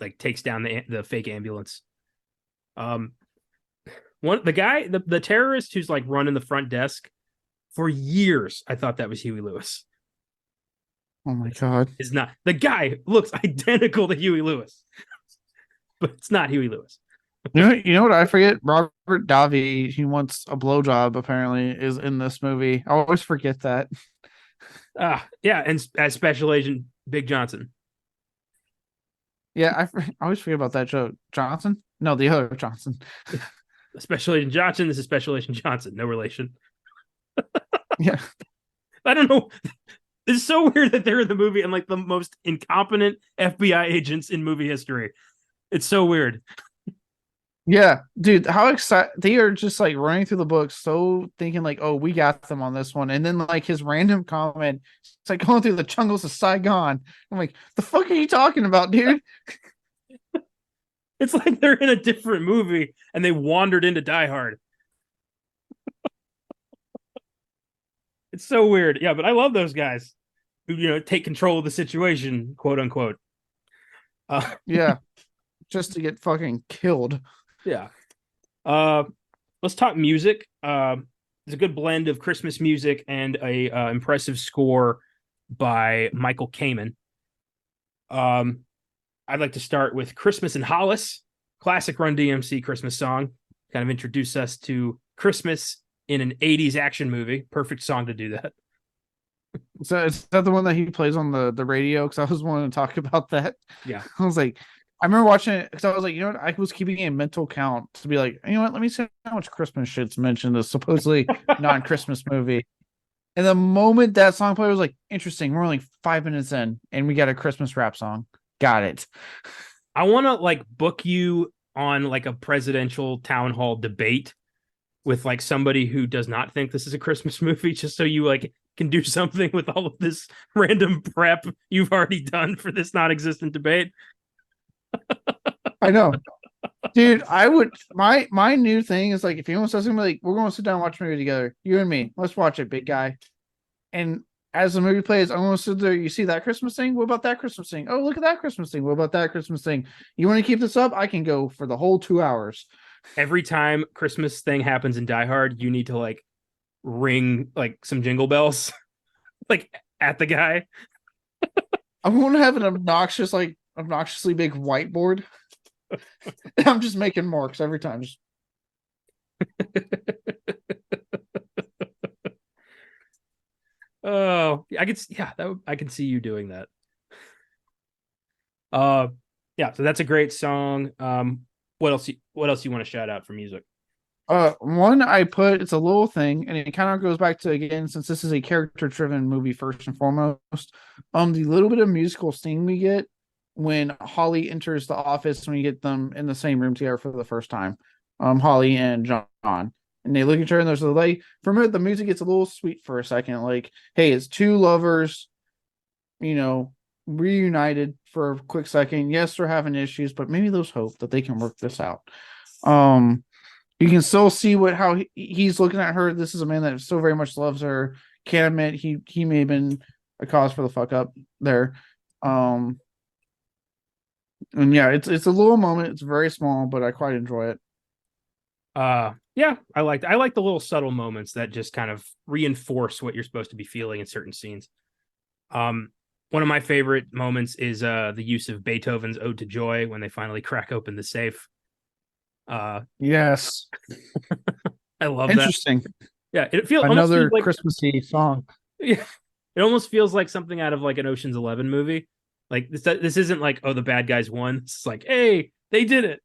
like takes down the fake ambulance. The terrorist who's like running the front desk for years, I thought that was Huey Lewis. Oh my God. Is not. The guy looks identical to Huey Lewis, but it's not Huey Lewis. You know what I forget? Robert Davi, he wants a blowjob, apparently, is in this movie. I always forget that. Yeah, and as Special Agent Big Johnson. Yeah, I always forget about that joke. Johnson? No, the other Johnson. Special Agent Johnson. This is Special Agent Johnson. No relation. Yeah. I don't know. It's so weird that they're in the movie and like the most incompetent FBI agents in movie history. It's so weird. Yeah, dude, how excited they are, just like running through the book, so thinking like, oh, we got them on this one. And then like his random comment, it's like going through the jungles of Saigon. I'm like, the fuck are you talking about, dude? It's like they're in a different movie and they wandered into Die Hard. It's so weird. Yeah, but I love those guys who, take control of the situation, quote unquote. Yeah, just to get fucking killed. Yeah. Uh, let's talk music. It's a good blend of Christmas music and a impressive score by Michael Kamen. I'd like to start with Christmas in Hollis, classic Run DMC Christmas song. Kind of introduce us to Christmas in an 80s action movie. Perfect song to do that. So is that the one that he plays on the radio? Because I was wanting to talk about that. Yeah. I was like, I remember watching it because I was like, you know what? I was keeping a mental count to be like, you know what? Let me see how much Christmas shit's mentioned this supposedly non-Christmas movie. And the moment that song played, I was like, interesting. We're only 5 minutes in, and we got a Christmas rap song. Got it. I want to like book you on like a presidential town hall debate with like somebody who does not think this is a Christmas movie, just so you like can do something with all of this random prep you've already done for this non-existent debate. I know. Dude, I would my new thing is like if anyone says something like we're going to sit down and watch a movie together, you and me, let's watch it, big guy. And as the movie plays, I'm going to sit there. You see that Christmas thing? What about that Christmas thing? Oh, look at that Christmas thing. What about that Christmas thing? You want to keep this up? I can go for the whole 2 hours. Every time Christmas thing happens in Die Hard, you need to like ring like some jingle bells, like at the guy. I'm going to have an obnoxiously big whiteboard. And I'm just making marks every time. Oh, I can see you doing that. Yeah, so that's a great song. What else you want to shout out for music? One I put, it's a little thing, and it kind of goes back to, again, since this is a character-driven movie first and foremost, the little bit of musical sting we get when Holly enters the office, when we get them in the same room together for the first time. Holly and John. And they look at each other and there's a like, for me, the music gets a little sweet for a second. Like, hey, it's two lovers, reunited for a quick second. Yes, they're having issues, but maybe there's hope that they can work this out. You can still see how he's looking at her. This is a man that so very much loves her. Can't admit he may have been a cause for the fuck up there. And yeah, it's a little moment. It's very small, but I quite enjoy it. Yeah, I like the little subtle moments that just kind of reinforce what you're supposed to be feeling in certain scenes. One of my favorite moments is the use of Beethoven's Ode to Joy when they finally crack open the safe. Yes. I love Interesting. that. Yeah, it feels another like Christmassy song. Yeah, it almost feels like something out of like an Ocean's 11 movie. Like this isn't like, oh, the bad guys won. It's like, hey, they did it,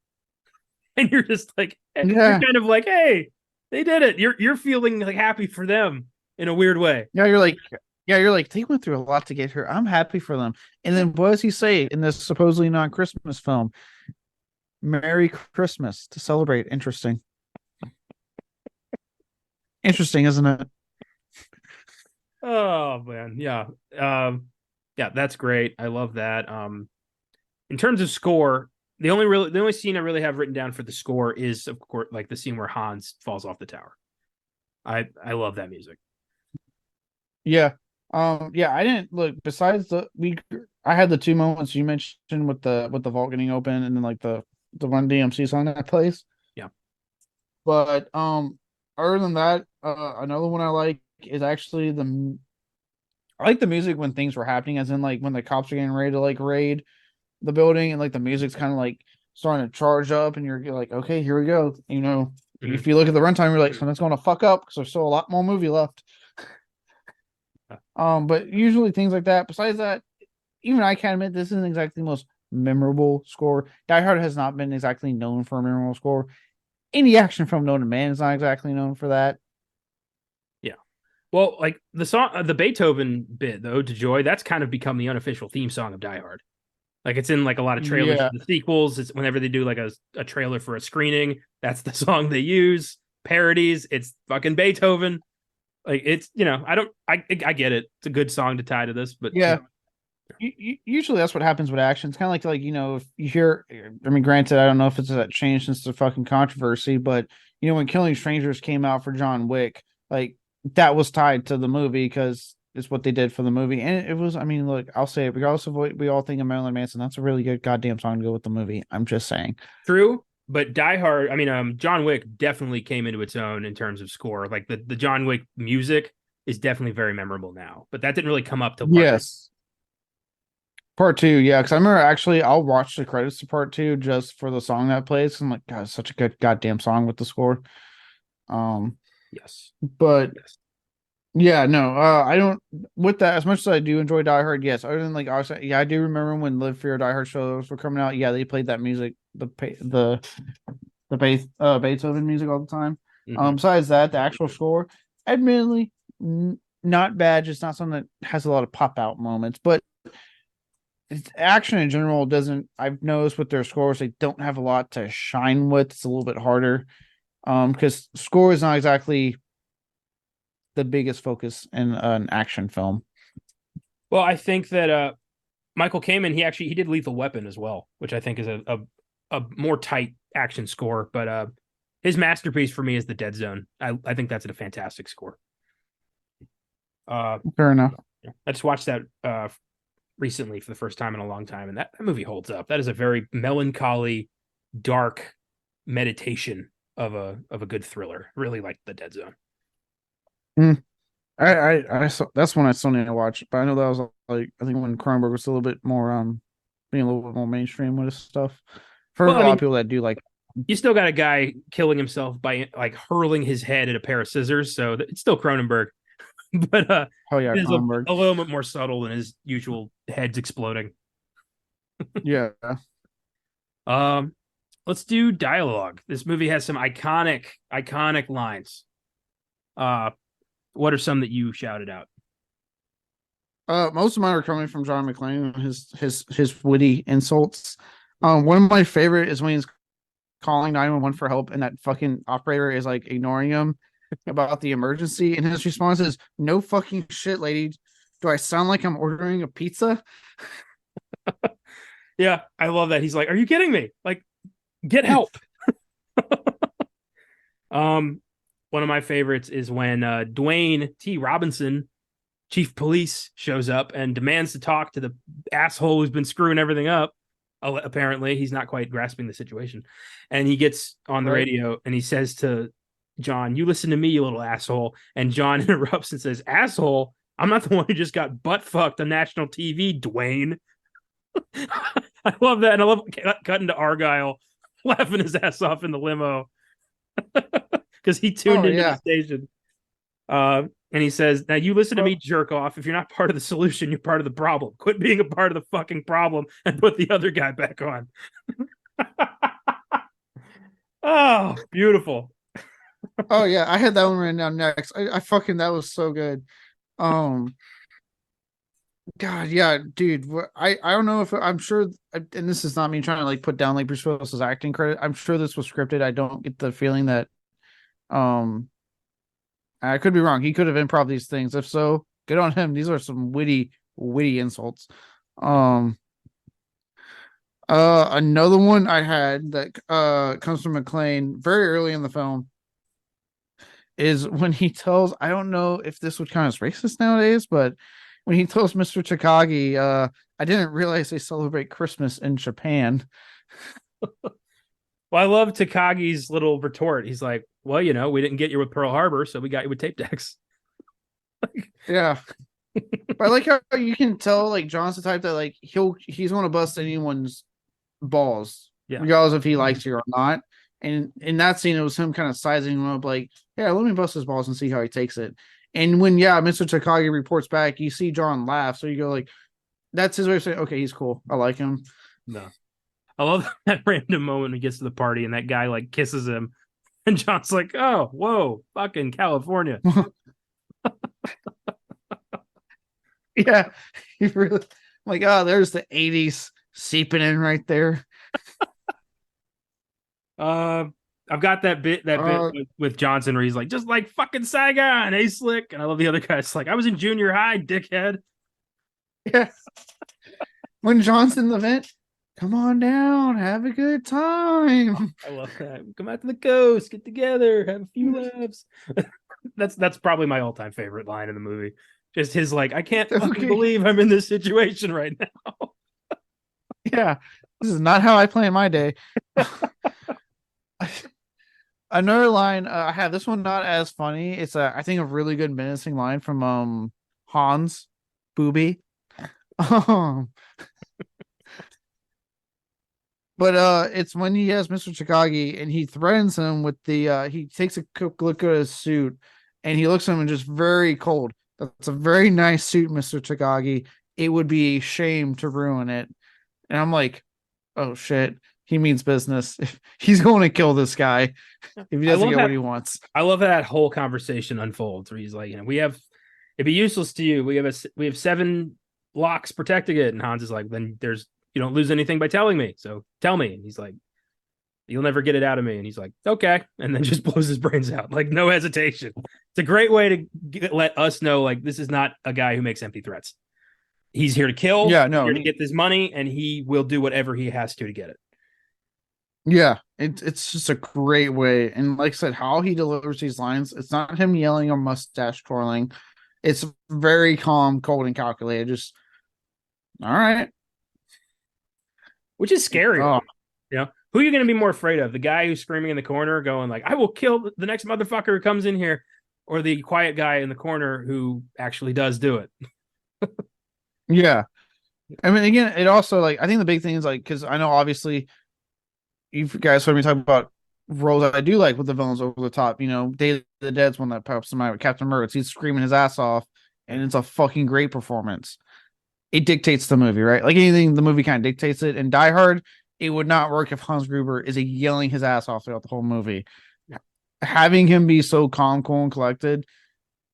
and you're just like, you're kind of like, hey, they did it. You're feeling like happy for them in a weird way. Yeah, you're like they went through a lot to get here. I'm happy for them. And then what does he say in this supposedly non-Christmas film? Merry Christmas to celebrate. Interesting, isn't it? Oh man, yeah. Yeah, that's great. I love that. In terms of score, the only scene I really have written down for the score is, of course, like the scene where Hans falls off the tower. I love that music. Yeah. Yeah, I didn't look besides I had the two moments you mentioned with the vault getting open and then like the Run DMC song that plays. Yeah. But other than that, another one I like is actually I like the music when things were happening, as in like when the cops are getting ready to like raid the building and like the music's kind of like starting to charge up and you're like, okay, here we go. If you look at the runtime, you're like, something's going to fuck up because there's still a lot more movie left. But usually things like that. Besides that, even I can admit this isn't exactly the most memorable score. Die Hard has not been exactly known for a memorable score. Any action film known to man is not exactly known for that. Yeah. Well, like the song, the Beethoven bit, the Ode to Joy, that's kind of become the unofficial theme song of Die Hard. Like it's in like a lot of trailers Yeah. for the sequels. It's whenever they do like a trailer for a screening, that's the song they use. Parodies, it's fucking Beethoven. Like it's I get it. It's a good song to tie to this, but Yeah. Usually that's what happens with action. It's kind of like if you hear, I mean, granted, I don't know if it's that changed since the fucking controversy, but when Killing Strangers came out for John Wick, like that was tied to the movie because it's what they did for the movie, and it was. I mean, look, I'll say it regardless of what we all think of Marilyn Manson, that's a really good goddamn song to go with the movie. I'm just saying. true. But Die Hard, I mean, John Wick definitely came into its own in terms of score. Like the John Wick music is definitely very memorable now, but that didn't really come up till part two. Yes. Part two, yeah, because I remember actually I'll watch the credits to part two just for the song that plays. I'm like, God, it's such a good goddamn song with the score. Yes. But Yes. yeah, no, I don't. With that, as much as I do enjoy Die Hard, yes. Other than like, obviously, yeah, I do remember when Live Fear Die Hard shows were coming out. Yeah, they played that music, the Beethoven music all the time. Mhm. Besides that, the actual score, admittedly, not bad. Just not something that has a lot of pop out moments, but action in general doesn't. I've noticed with their scores, they don't have a lot to shine with. It's a little bit harder, because score is not exactly the biggest focus in an action film. Well, I think that Michael Kamen, he did Lethal Weapon as well, which I think is a more tight action score. But his masterpiece for me is the Dead Zone. I think that's a fantastic score. Fair enough. I just watched that recently for the first time in a long time, and that movie holds up. That is a very melancholy, dark meditation of a good thriller. Really like the Dead Zone. Mm. I saw, that's one I still need to watch, but I know that was like I think when Cronenberg was a little bit more being a little bit more mainstream with his stuff. For a Well, I lot of mean, people that do like, you still got a guy killing himself by like hurling his head at a pair of scissors, so it's still Cronenberg, but oh yeah, it is Cronenberg. a little bit more subtle than his usual heads exploding. Yeah. Um, let's do dialogue. This movie has some iconic lines. Uh, what are some that you shouted out? Most of mine are coming from John McClane and his witty insults. One of my favorite is when he's calling 911 for help and that fucking operator is like ignoring him about the emergency, and his response is, "No fucking shit, lady. Do I sound like I'm ordering a pizza?" Yeah, I love that. He's like, "Are you kidding me? Like, get help." Um, one of my favorites is when Dwayne T. Robinson, chief police, shows up and demands to talk to the asshole who's been screwing everything up. Apparently, he's not quite grasping the situation, and he gets on the Right? radio and he says to John, "You listen to me, you little asshole." And John interrupts and says, "Asshole? I'm not the one who just got butt fucked on national TV, Dwayne." I love that, and I love cutting to Argyle laughing his ass off in the limo because he tuned Oh into the yeah. station. And he says, "Now you listen to me, Well, jerk off. If you're not part of the solution, you're part of the problem. Quit being a part of the fucking problem and put the other guy back on." Oh, beautiful. oh yeah, I had that one written down next. I fucking that was so good. Um, God, yeah, dude. I don't know if I'm sure, and this is not me trying to like put down like Bruce Willis's acting credit. I'm sure this was scripted. I don't get the feeling that um I could be wrong. He could have improv these things. If so, good on him. These are some witty insults. Um, another one I had that comes from McClane very early in the film is when he tells, I don't know if this would count as racist nowadays, but when he tells Mr. Takagi, I didn't realize they celebrate Christmas in Japan. Well, I love Takagi's little retort. He's like, "Well, we didn't get you with Pearl Harbor, so we got you with tape decks." Yeah. But I like how you can tell like John's the type that like he's gonna bust anyone's balls, Yeah. regardless if he likes you or not. And in that scene, it was him kind of sizing him up, like, "Yeah, let me bust his balls and see how he takes it." And when Mr. Takagi reports back, you see John laugh, so you go like, "That's his way of saying, okay, he's cool. I like him." No. I love that random moment when he gets to the party and that guy like kisses him, and John's like, "Oh, whoa, fucking California." Yeah, he really like, oh, there's the '80s seeping in right there. I've got that bit with Johnson where he's like, just like fucking Saigon, hey slick. And I love the other guys like, I was in junior high, dickhead. Yeah. When John's in the vent, come on down, have a good time. I love that. Come out to the coast, get together, have a few laughs. That's probably my all-time favorite line in the movie. Just his like, I can't fucking believe I'm in this situation right now. Yeah, this is not how I plan my day. Another line, I have this one not as funny. It's I think a really good menacing line from Hans Booby. But it's when he has Mr. Chikagi and he threatens him with the he takes a quick look at his suit and he looks at him and just very cold. That's a very nice suit, Mr. Chikagi. It would be a shame to ruin it. And I'm like, oh shit. He means business. He's going to kill this guy if he doesn't get what he wants. I love how that whole conversation unfolds where he's like, it'd be useless to you. We have 7 locks protecting it. And Hans is like, then you don't lose anything by telling me. So tell me. And he's like, you'll never get it out of me. And he's like, okay. And then just blows his brains out. Like no hesitation. It's a great way to let us know, like, this is not a guy who makes empty threats. He's here to kill. Yeah, no. He's here to get this money and he will do whatever he has to get it. Yeah, it's just a great way. And like I said, how he delivers these lines, it's not him yelling or mustache twirling. It's very calm, cold, and calculated. Just, all right. Which is scary. Oh. You know, who are you going to be more afraid of? The guy who's screaming in the corner going like, I will kill the next motherfucker who comes in here, or the quiet guy in the corner who actually does do it? Yeah. I mean, again, it also, like, I think the big thing is, like, because I know obviously you guys heard me talk about roles that I do like with the villains over the top. You know, Day of the Dead's one that pops in mind with Captain Mertz. He's screaming his ass off, and it's a fucking great performance. It dictates the movie, right? Like anything, the movie kind of dictates it. And Die Hard, it would not work if Hans Gruber is yelling his ass off throughout the whole movie. Having him be so calm, cool, and collected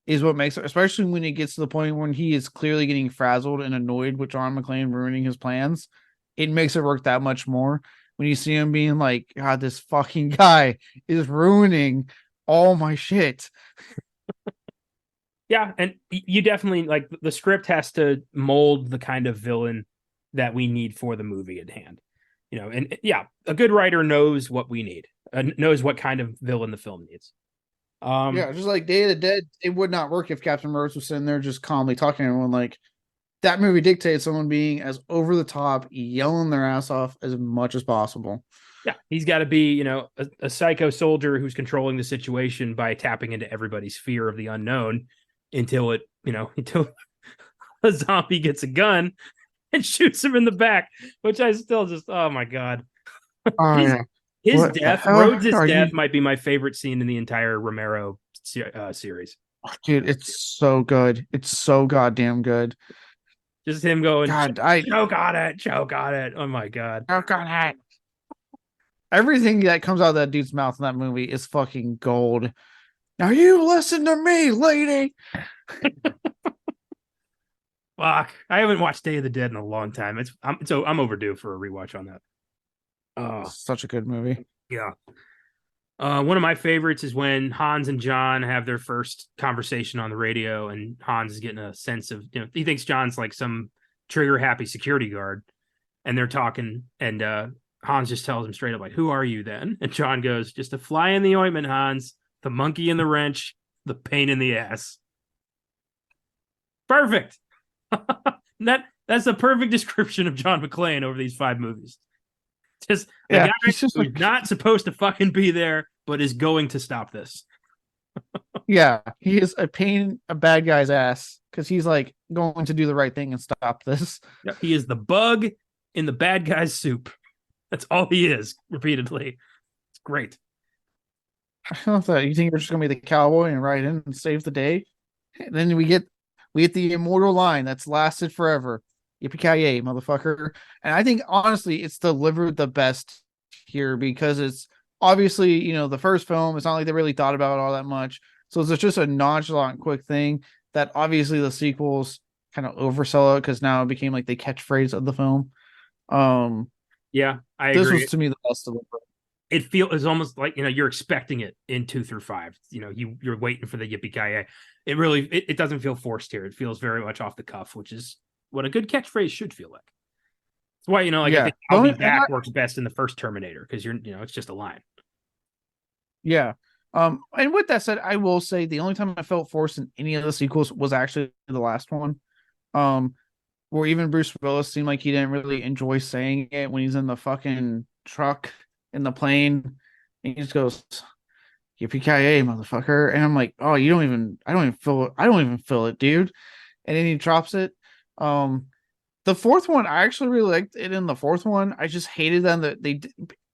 is what makes it, especially when it gets to the point when he is clearly getting frazzled and annoyed with John McClane ruining his plans. It makes it work that much more. When you see him being like, God, this fucking guy is ruining all my shit. Yeah, and you definitely, like, the script has to mold the kind of villain that we need for the movie at hand. You know, and yeah, a good writer knows what we need, knows what kind of villain the film needs. Yeah, just like Day of the Dead, it would not work if Captain Mertz was sitting there just calmly talking to everyone. Like, that movie dictates someone being as over the top, yelling their ass off as much as possible. Yeah, he's got to be, you know, a psycho soldier who's controlling the situation by tapping into everybody's fear of the unknown until a zombie gets a gun and shoots him in the back, which I still just, oh my God. His death, Rhodes' death might be my favorite scene in the entire Romero series. Oh, dude, it's so good. It's so goddamn good. Just him going, God, choke on it. Oh my God. Choke on it. Everything that comes out of that dude's mouth in that movie is fucking gold. Now you listen to me, lady. Fuck. I haven't watched Day of the Dead in a long time. I'm overdue for a rewatch on that. Oh, such a good movie. Yeah. One of my favorites is when Hans and John have their first conversation on the radio, and Hans is getting a sense of, you know, he thinks John's like some trigger happy security guard, and they're talking, and Hans just tells him straight up, like, who are you then? And John goes, just a fly in the ointment, Hans, the monkey in the wrench, the pain in the ass. Perfect. That's a perfect description of John McClane over these 5 movies. Just the guy who's like, not supposed to fucking be there, but is going to stop this. Yeah, he is a pain, a bad guy's ass, because he's like going to do the right thing and stop this. Yep. He is the bug in the bad guy's soup. That's all he is, repeatedly. It's great. I love that. You think you're just gonna be the cowboy and ride in and save the day? And then we get the immortal line that's lasted forever. Yippee-ki-yay, motherfucker. And I think, honestly, it's delivered the best here because it's obviously, you know, the first film. It's not like they really thought about it all that much. So it's just a nonchalant, quick thing that obviously the sequels kind of oversell it because now it became like the catchphrase of the film. Yeah, I This agree. was to me the best of the. It feels almost like you're expecting it in 2 through 5. You're waiting for the yippee ki. It really it doesn't feel forced here. It feels very much off the cuff, which is what a good catchphrase should feel like. That's why like I Yeah, think "I'll be back" works best in the first Terminator because it's just a line. yeah. And with that said, I will say the only time I felt forced in any of the sequels was actually the last one. Um, where even Bruce Willis seemed like he didn't really enjoy saying it when he's in the fucking truck in the plane. And he just goes, "Yippee-ki-yay, motherfucker!" And I'm like, "Oh, I don't even feel it. I don't even feel it, dude." And then he drops it. Um, the fourth one, I actually really liked it. In the fourth one, I just hated them that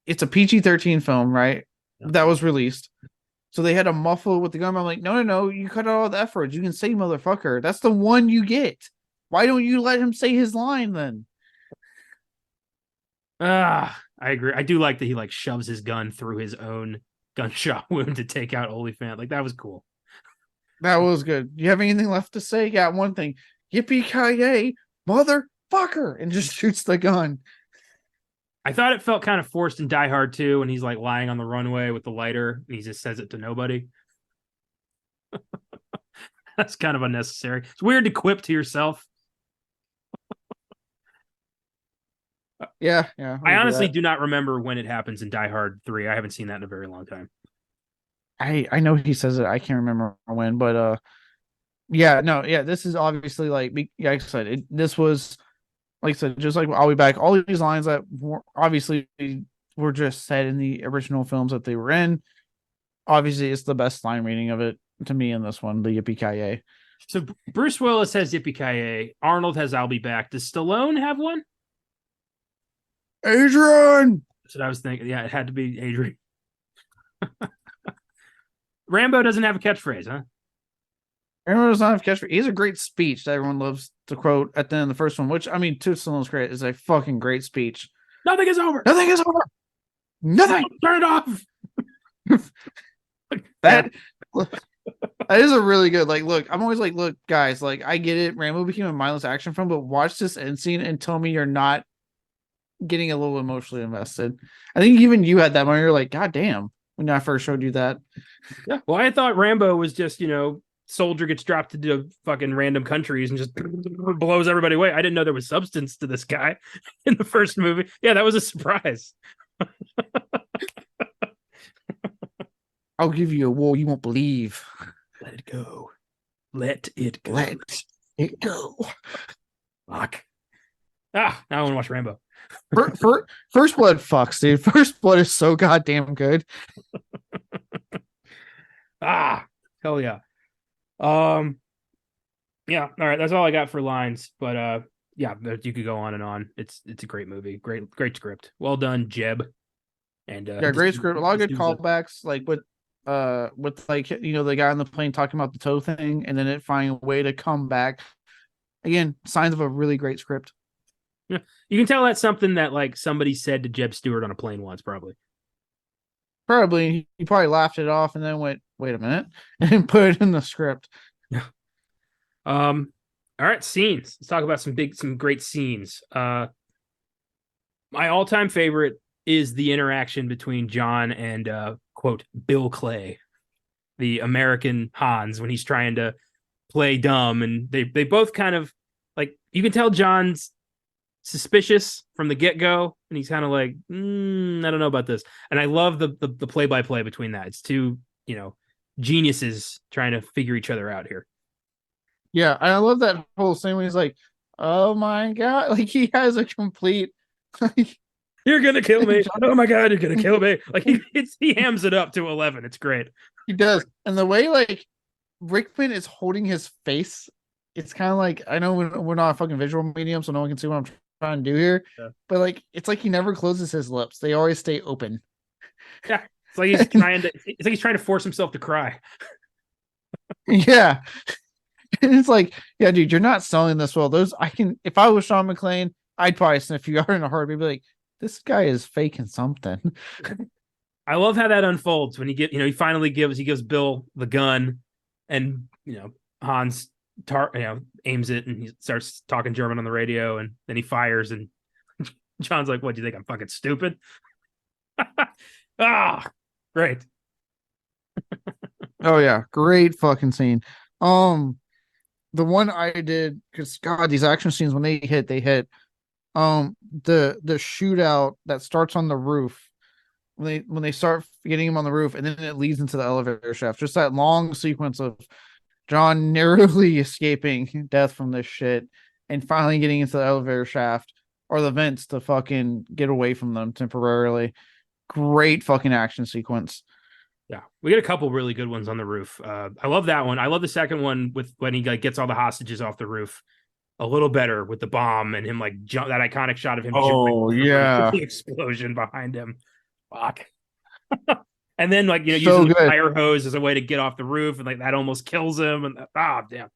it's a PG-13 film, right? Yeah. That was released. So they had to muffle with the gun. I'm like, no, you cut out all the F words. You can say motherfucker. That's the one you get. Why don't you let him say his line then? I agree. I do like that he shoves his gun through his own gunshot wound to take out Oliphant. Like that was cool. That was good. Do you have anything left to say? Got one thing. Yippee-ki-yay, motherfucker, and just shoots the gun. I thought it felt kind of forced in Die Hard 2 when he's lying on the runway with the lighter and he just says it to nobody. That's kind of unnecessary. It's weird to quip to yourself. Yeah. I honestly do not remember when it happens in Die Hard 3. I haven't seen that in a very long time. I know he says it. I can't remember when, but yeah, no, yeah. This is obviously like I said, this was like I said, just like I'll be back. All these lines that obviously were just said in the original films that they were in. Obviously, it's the best line reading of it to me in this one, the Yippee-ki-yay. So Bruce Willis has Yippee-ki-yay. Arnold has I'll be back. Does Stallone have one? Adrian! That's what I was thinking. Yeah, it had to be Adrian. Rambo doesn't have a catchphrase, huh? Rambo does not have catchphrase. He has a great speech that everyone loves to quote at the end of the first one, which, I mean, to Stallone's credit, is a fucking great speech. Nothing is over. Nothing is over. Nothing. Turn it off. that is a really good, look, I'm always like, look, guys, I get it. Rambo became a mindless action film, but watch this end scene and tell me you're not getting a little emotionally invested. I think even you had that moment. You're like, God damn, when I first showed you that. Yeah. Well, I thought Rambo was just, soldier gets dropped into fucking random countries and just blows everybody away. I didn't know there was substance to this guy in the first movie. Yeah, that was a surprise. I'll give you a war you won't believe. Let it go. Let it go. Let it go. Fuck. Now I want to watch Rambo. First Blood fucks, dude. First Blood is so goddamn good. Hell yeah. Yeah, all right, that's all I got for lines, but yeah, you could go on and on. It's a great movie. Great script. Well done, Jeb. And yeah, great script. A lot of good callbacks, with the guy on the plane talking about the toe thing, and then it finding a way to come back. Again, signs of a really great script. Yeah, you can tell that's something that somebody said to Jeb Stewart on a plane once, probably. Probably he probably laughed it off and then went, "Wait a minute," and put it in the script. Yeah. All right, scenes. Let's talk about some great scenes. My all-time favorite is the interaction between John and quote Bill Clay, the American Hans, when he's trying to play dumb, and they both kind of you can tell John's suspicious from the get-go, and he's kind of like, I don't know about this. And I love the play-by-play between that. It's two, geniuses trying to figure each other out here. Yeah, I love that whole scene when he's like, "Oh my god!" He has a complete. You're gonna kill me! Oh my god, you're gonna kill me! He hams it up to 11. It's great. He does, and the way Rickman is holding his face, it's kind of like, I know we're not a fucking visual medium, so no one can see what I'm trying to do here. Yeah. But it's like he never closes his lips; they always stay open. Yeah, it's like he's trying to. It's like he's trying to force himself to cry. Yeah. And it's like, yeah, dude, you're not selling this well. If I was Sean McClane, I'd probably sniff you out in a heartbeat. Be like, this guy is faking something. I love how that unfolds when he finally gives Bill the gun, and Hans aims it, and he starts talking German on the radio, and then he fires, and John's like, what, do you think I'm fucking stupid? Ah, great. Oh yeah, great fucking scene. Um, the one I did because God, these action scenes when they hit. The shootout that starts on the roof when they start getting him on the roof, and then it leads into the elevator shaft. Just that long sequence of John narrowly escaping death from this shit, and finally getting into the elevator shaft or the vents to fucking get away from them temporarily. Great fucking action sequence. Yeah, we get a couple really good ones on the roof. I love that one. I love the second one with when he like gets all the hostages off the roof. A little better with the bomb and him like jump that iconic shot of him jumping Oh off the roof with yeah, the explosion behind him. Fuck. And then like so using the good. fire hose as a way to get off the roof and like that almost kills him and damn.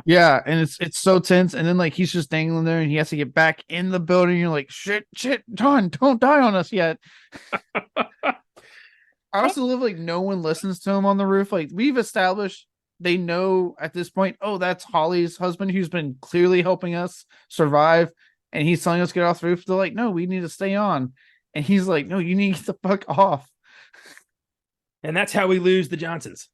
Yeah, and it's so tense, and then like he's just dangling there, and he has to get back in the building. You're like, shit, John, don't die on us yet. I also love like no one listens to him on the roof. Like we've established they know at this point, oh, that's Holly's husband who's been clearly helping us survive, and he's telling us to get off the roof. They're like, no, we need to stay on. And he's like, no, you need to get the fuck off. And that's how we lose the Johnsons.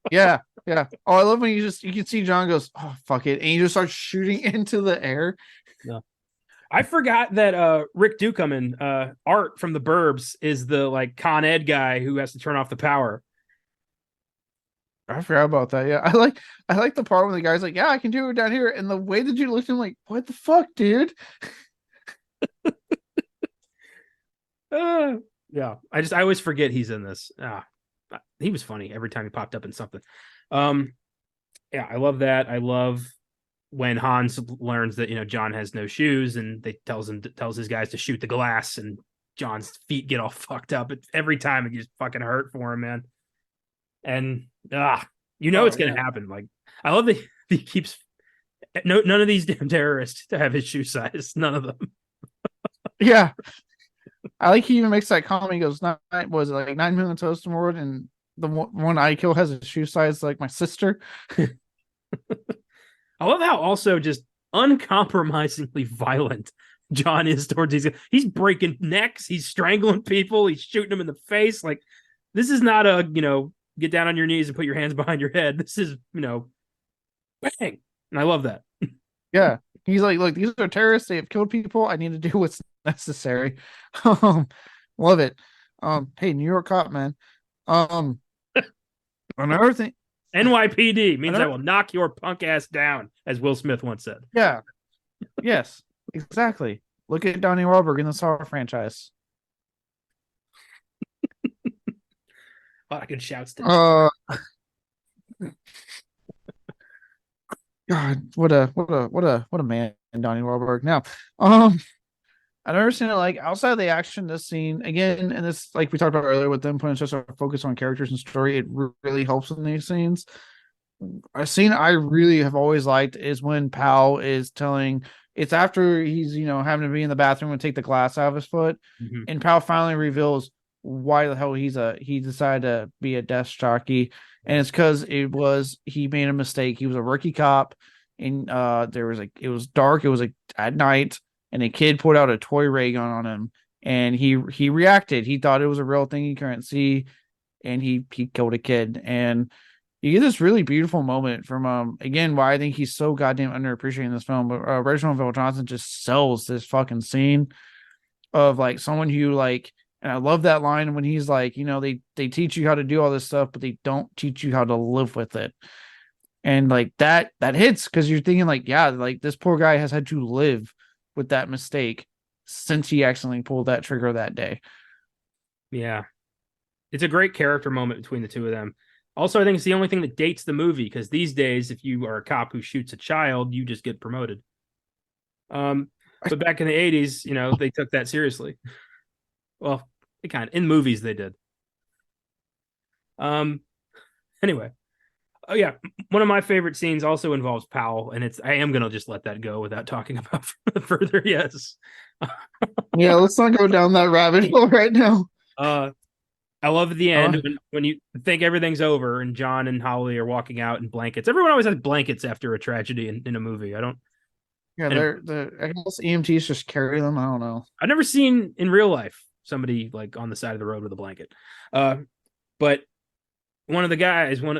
Yeah, yeah. Oh, I love when you can see John goes, oh fuck it, and he just starts shooting into the air. Yeah. I forgot that Rick Dukeman, Art from the Burbs, is the like Con Ed guy who has to turn off the power. I forgot about that. Yeah, I like the part when the guy's like, "Yeah, I can do it down here," and the way that you looked at him like, "What the fuck, dude?" Yeah, I always forget he's in this. He was funny every time he popped up in something. Yeah, I love that. I love when Hans learns that John has no shoes, and they tells his guys to shoot the glass, and John's feet get all fucked up. Every time it just fucking hurt for him, man. And it's gonna happen. Like I love that he keeps none of these damn terrorists to have his shoe size. None of them. Yeah, I like he even makes that comment. He goes, was it like 9 million toast in the world, and the one I kill has a shoe size like my sister. I love how also just uncompromisingly violent John is towards these. He's breaking necks. He's strangling people. He's shooting them in the face. Like this is not a get down on your knees and put your hands behind your head. This is bang, and I love that. Yeah, he's like, look, these are terrorists. They have killed people. I need to do what's necessary. Love it. Hey, New York cop, man. Another thing, NYPD means I will knock your punk ass down, as Will Smith once said. Yeah. Yes, exactly. Look at Donnie Wahlberg in the Saw franchise. A lot of good shouts. God, what a man, Donnie Wahlberg. Now, I've never seen it like outside of the action. This scene again, and this like we talked about earlier with them putting such a focus on characters and story. It really helps in these scenes. A scene I really have always liked is when Powell is telling. It's after he's having to be in the bathroom and take the glass out of his foot, and Powell finally reveals why the hell he decided to be a desk jockey, and it's because he made a mistake. He was a rookie cop, and it was dark. It was at night, and a kid pulled out a toy ray gun on him, and he reacted. He thought it was a real thing he couldn't see, and he killed a kid. And you get this really beautiful moment from again why I think he's so goddamn underappreciated in this film. But Reginald VelJohnson just sells this fucking scene of like someone who like, and I love that line when he's like, they teach you how to do all this stuff, but they don't teach you how to live with it. And like that hits because you're thinking like, yeah, like this poor guy has had to live with that mistake since he accidentally pulled that trigger that day. Yeah, it's a great character moment between the two of them. Also, I think it's the only thing that dates the movie because these days, if you are a cop who shoots a child, you just get promoted. But back in the 80s, they took that seriously. Well, they kind of in movies they did. Anyway. Oh yeah, one of my favorite scenes also involves Powell, and I am gonna just let that go without talking about further. Yes. Yeah, let's not go down that rabbit hole right now. I love the end when you think everything's over and John and Holly are walking out in blankets. Everyone always has blankets after a tragedy in a movie. I don't Yeah, And I guess EMTs just carry them. I don't know. I've never seen in real life somebody like on the side of the road with a blanket. But one of the guys, one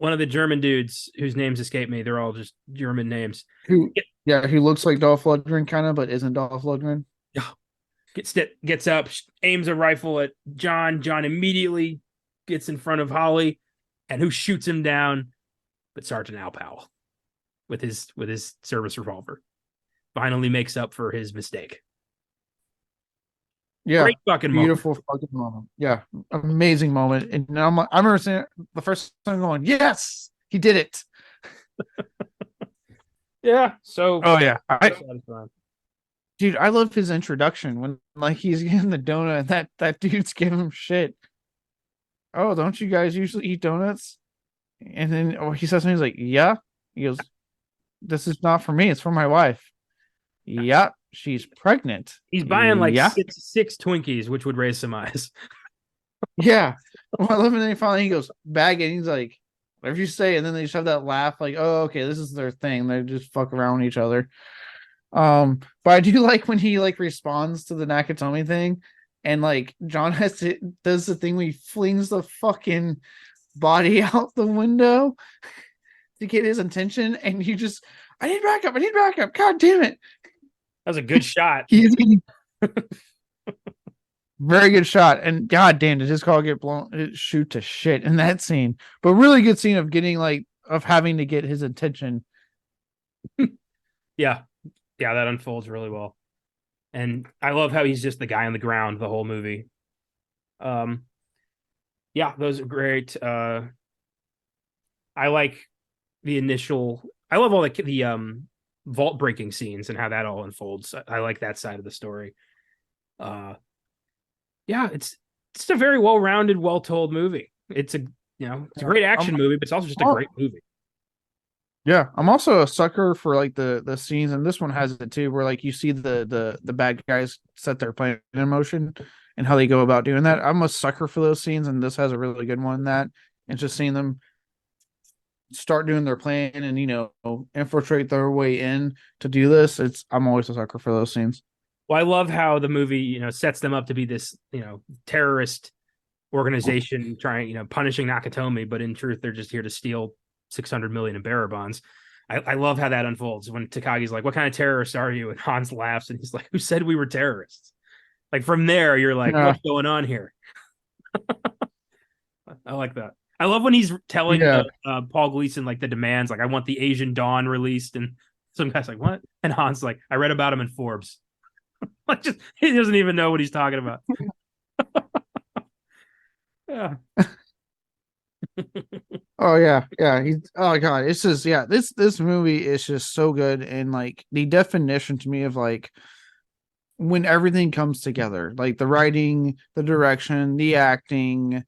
of the German dudes whose names escape me, they're all just German names. Who? Yeah, who looks like Dolph Lundgren kind of, but isn't Dolph Lundgren. Gets up, aims a rifle at John. John immediately gets in front of Holly, and who shoots him down? But Sergeant Al Powell with his service revolver finally makes up for his mistake. Yeah, Great fucking moment. beautiful fucking moment. Yeah, amazing moment. And now I remember saying the first time going, yes, he did it. Yeah. So. Oh yeah, dude, I love his introduction when like he's getting the donut and that dude's giving him shit. Oh, don't you guys usually eat donuts? And then he says something, he's like, yeah. He goes, this is not for me, it's for my wife. Yeah, she's pregnant. He's buying like yeah. six Twinkies, which would raise some eyes. Yeah. Well, I love it. Then finally he goes, bag it. And he's like, whatever you say. And then they just have that laugh, like, oh, okay, this is their thing. They just fuck around with each other. But I do like when he like responds to the Nakatomi thing, and like John does the thing where he flings the fucking body out the window to get his attention, and you just, I need backup. God damn it. That was a good shot. He's very good shot, and god damn, did his car get blown, shoot to shit in that scene. But really good scene of getting like of having to get his attention. Yeah, that unfolds really well, and I love how he's just the guy on the ground the whole movie. Yeah, those are great. I like the initial. I love all the vault breaking scenes and how that all unfolds. I like that side of the story. Yeah, it's a very well rounded, well told movie. It's a it's a great action movie, but it's also just a great movie. Yeah, I'm also a sucker for like the scenes, and this one has it too, where like you see the bad guys set their plan in motion and how they go about doing that. I'm a sucker for those scenes, and this has a really good one in that. And just seeing them start doing their plan and infiltrate their way in to do this, I'm always a sucker for those scenes. Well, I love how the movie sets them up to be this terrorist organization trying punishing Nakatomi, but in truth they're just here to steal 600 million in bearer bonds. I love how that unfolds when Takagi's like, what kind of terrorist are you? And Hans laughs and he's like, who said we were terrorists? Like from there, you're like, what's going on here? I like that. I love when he's telling Paul Gleason like the demands, like I want the Asian Dawn released, and some guy's like, what? And Hans like, I read about him in Forbes. Like just he doesn't even know what he's talking about. Yeah. Oh yeah. Oh god, it's just this movie is just so good, and like the definition to me of like when everything comes together, like the writing, the direction, the acting,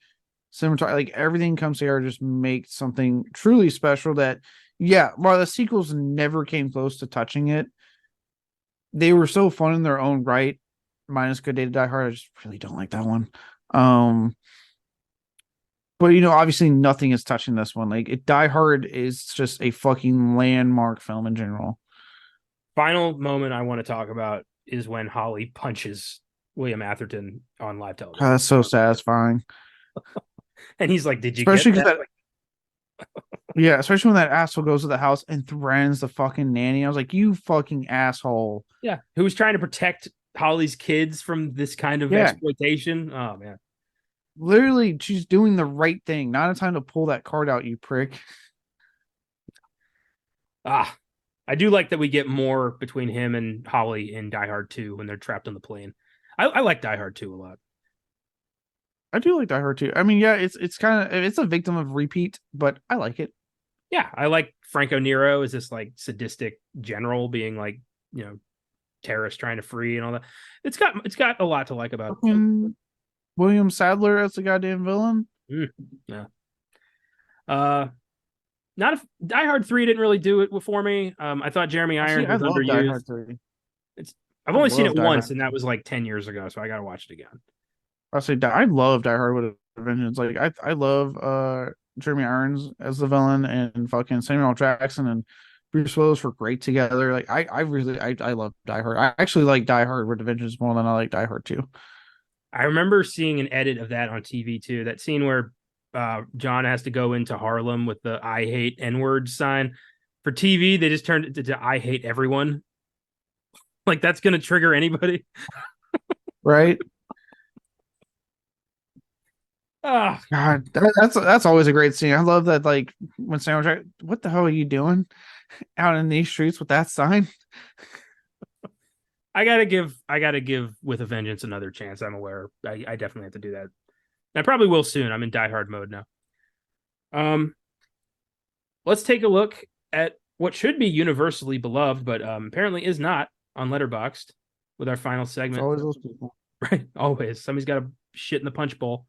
cinematography, like everything comes together, just makes something truly special that while the sequels never came close to touching it, they were so fun in their own right, minus Good Day to Die Hard. I just really don't like that one. But obviously nothing is touching this one. Like Die Hard is just a fucking landmark film in general. Final moment I want to talk about is when Holly punches William Atherton on live television. That's so satisfying. And he's like, "Did you especially get that?" Yeah, especially when that asshole goes to the house and threatens the fucking nanny. I was like, you fucking asshole. Yeah, who was trying to protect Holly's kids from this kind of exploitation. Oh man. Literally, she's doing the right thing. Not a time to pull that card out, you prick. I do like that we get more between him and Holly in Die Hard 2 when they're trapped on the plane. I like Die Hard 2 a lot. I do like Die Hard 2. I mean, yeah, it's kind of it's a victim of repeat, but I like it. Yeah, I like Franco Nero as this like sadistic general being like, terrorist trying to free and all that. It's got a lot to like about it. William Sadler as the goddamn villain. Yeah. Not if Die Hard 3 didn't really do it for me. I thought Jeremy Irons was underused. Die Hard 3. I've only seen it once, and that was like 10 years ago, so I gotta watch it again. I love Die Hard with a Vengeance. Like I love Jeremy Irons as the villain, and fucking Samuel L. Jackson and Bruce Willis were great together. Like I love Die Hard. I actually like Die Hard with Vengeance more than I like Die Hard 2. I remember seeing an edit of that on TV too. That scene where John has to go into Harlem with the "I hate N-word" sign. For TV, they just turned it to "I hate everyone." Like that's gonna trigger anybody. Right? Ah, God, that's always a great scene. I love that. Like when Samuel's like, "What the hell are you doing out in these streets with that sign?" I gotta give With a Vengeance another chance. I'm aware. I definitely have to do that. I probably will soon. I'm in Die Hard mode now. Um, let's take a look at what should be universally beloved, but apparently is not on Letterboxd with our final It's segment. always those people. Right, always somebody's got a shit in the punch bowl.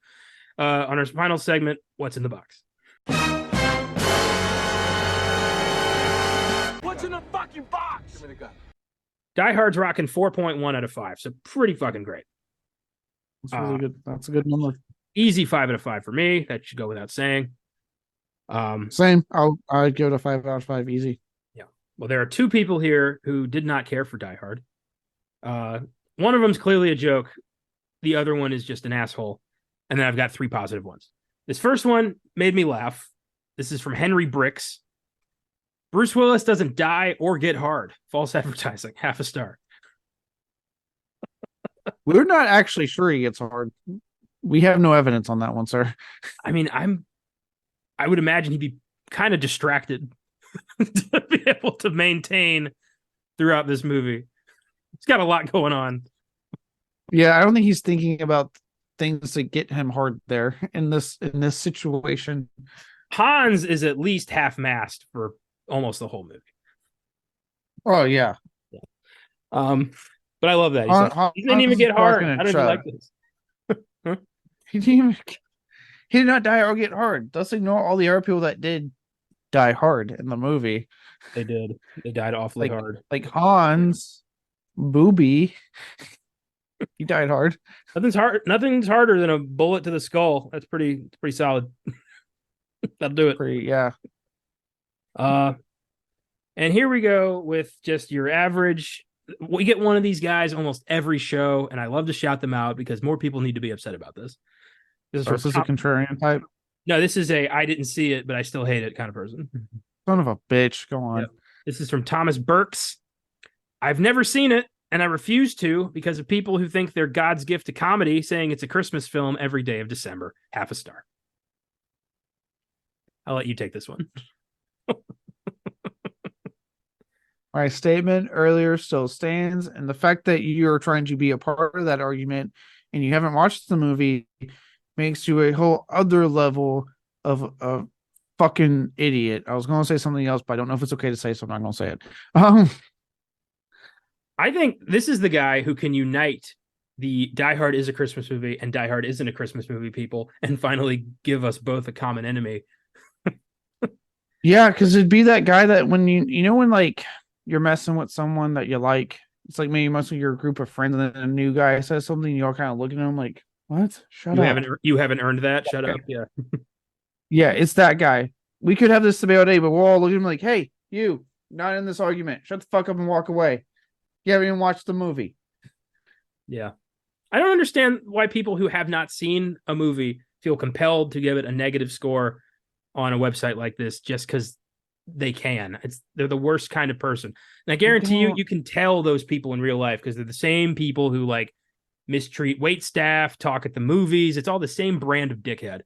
On our final segment, what's in the box? What's in the fucking box? Give me the gun. Die Hard's rocking 4.1 out of 5, so pretty fucking great. That's really good. That's a good number. Easy 5 out of 5 for me. That should go without saying. Same. I'd give it a 5 out of 5 easy. Yeah. Well, there are two people here who did not care for Die Hard. One of them's clearly a joke. The other one is just an asshole. And then I've got 3 positive ones. This first one made me laugh. This is from Henry Bricks. Bruce Willis doesn't die or get hard. False advertising. Half a star. We're not actually sure he gets hard. We have no evidence on that one, sir. I mean, I would imagine he'd be kind of distracted to be able to maintain throughout this movie. He's got a lot going on. Yeah, I don't think he's thinking about things to get him hard there in this situation. Hans is at least half-mast for almost the whole movie. Oh yeah. But I love that. He didn't even get hard. I don't even like this. Huh? He did not die or get hard. Let's ignore all the other people that did die hard in the movie. They did. They died awfully hard. Like Hans, Booby. He died hard. Nothing's harder than a bullet to the skull. That's pretty solid. That'll do it. Yeah. And here we go with just your average. We get one of these guys almost every show, and I love to shout them out because more people need to be upset about this. This is a contrarian type. No, this is a I didn't see it, but I still hate it kind of person. Son of a bitch. Go on. Yep. This is from Thomas Burks. I've never seen it, and I refuse to because of people who think they're God's gift to comedy, saying it's a Christmas film every day of December. Half a star. I'll let you take this one. My statement earlier still stands, and the fact that you're trying to be a part of that argument and you haven't watched the movie makes you a whole other level of a fucking idiot. I was going to say something else, but I don't know if it's okay to say, so I'm not going to say it. I think this is the guy who can unite the Die Hard is a Christmas movie and Die Hard isn't a Christmas movie people and finally give us both a common enemy. Yeah, because it'd be that guy that when when like you're messing with someone that you like, it's like maybe mostly your group of friends, and then a new guy says something, you all kind of look at him like, what? Shut up. You haven't earned that. Shut up. Yeah. Yeah, it's that guy. We could have this debate all day, but we're all looking at him like, hey, you, not in this argument. Shut the fuck up and walk away. You haven't even watched the movie. Yeah. I don't understand why people who have not seen a movie feel compelled to give it a negative score on a website like this just because they can. They're the worst kind of person. And I guarantee you can tell those people in real life because they're the same people who like mistreat wait staff, talk at the movies. It's all the same brand of dickhead.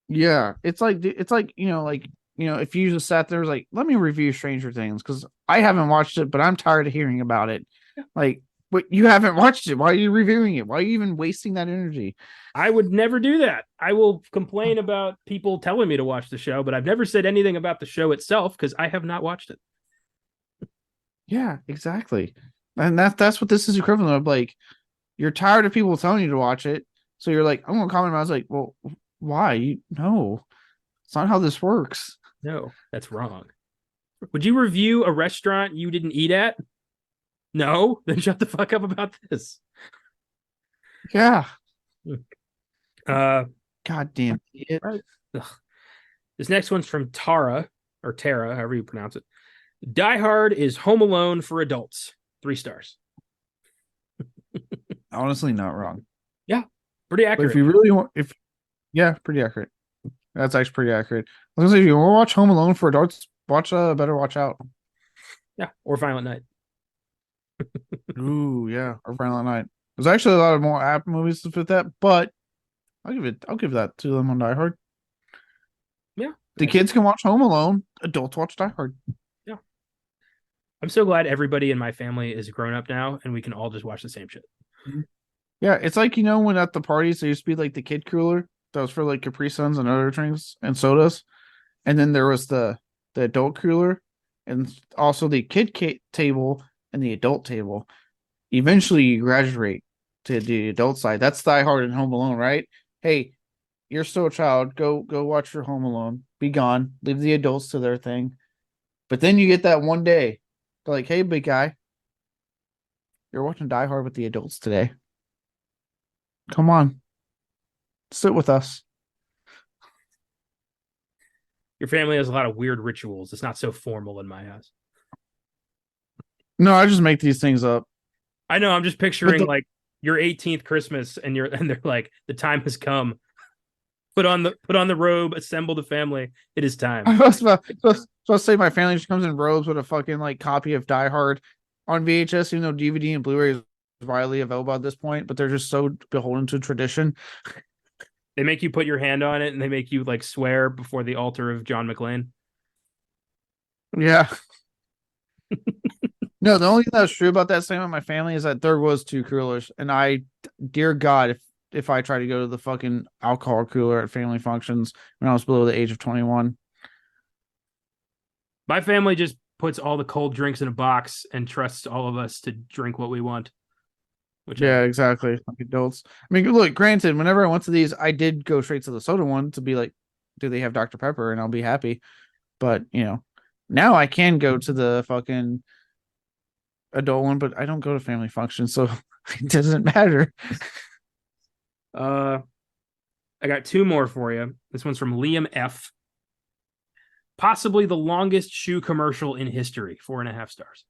Yeah, it's like if you just sat there like, let me review Stranger Things because I haven't watched it, but I'm tired of hearing about it. Like, but you haven't watched it. Why are you reviewing it? Why are you even wasting that energy? I would never do that. I will complain about people telling me to watch the show, but I've never said anything about the show itself because I have not watched it. Yeah, exactly. And that's what this is equivalent of. Like, you're tired of people telling you to watch it, so you're like, I'm gonna comment. I was like, well, why? No, it's not how this works. No, that's wrong. Would you review a restaurant you didn't eat at? No, then shut the fuck up about this. Yeah. God damn it. This next one's from Tara. or Tara, however you pronounce it. Die Hard is Home Alone for adults. 3 stars. Honestly, not wrong. Pretty But accurate. if you really want, pretty accurate. That's actually pretty accurate. I was gonna say, if you want to watch Home Alone for adults, watch Better Watch Out. Yeah, or Violent Night. Ooh, yeah, or Violent Night. There's actually a lot of more app movies to fit that, but I'll give that to them on Die Hard. Yeah. The kids can watch Home Alone. Adults watch Die Hard. Yeah. I'm so glad everybody in my family is grown up now and we can all just watch the same shit. Yeah, it's like, you know, when at the parties there used to be like the kid cooler that was for like Capri Suns and other drinks and sodas, and then there was the adult cooler, and also the table and the adult table. Eventually, you graduate to the adult side. That's Die Hard and Home Alone, right? Hey, you're still a child. Go watch your Home Alone. Be gone. Leave the adults to their thing. But then you get that one day, they're like, hey, big guy, you're watching Die Hard with the adults today. Come on. Sit with us. Your family has a lot of weird rituals. It's not so formal in my house. No, I just make these things up. I know. I'm just picturing like your 18th Christmas, and they're like, the time has come. Put on the robe, assemble the family. It is time. I was about to say my family just comes in robes with a fucking like copy of Die Hard on VHS, even though DVD and Blu-ray is widely available at this point, but they're just so beholden to tradition. They make you put your hand on it, and they make you like swear before the altar of John McClane. Yeah. No, the only thing that's true about that statement in my family is that there was 2 coolers, and I, dear God, if I try to go to the fucking alcohol cooler at family functions when I was below the age of 21. My family just puts all the cold drinks in a box and trusts all of us to drink what we want. Yeah, exactly. Like adults. I mean, look, granted, whenever I went to these, I did go straight to the soda one to be like, do they have Dr. Pepper? And I'll be happy. But, you know, now I can go to the fucking adult one, but I don't go to family functions, so it doesn't matter. I got 2 more for you. This one's from Liam F. Possibly the longest shoe commercial in history. 4.5 stars.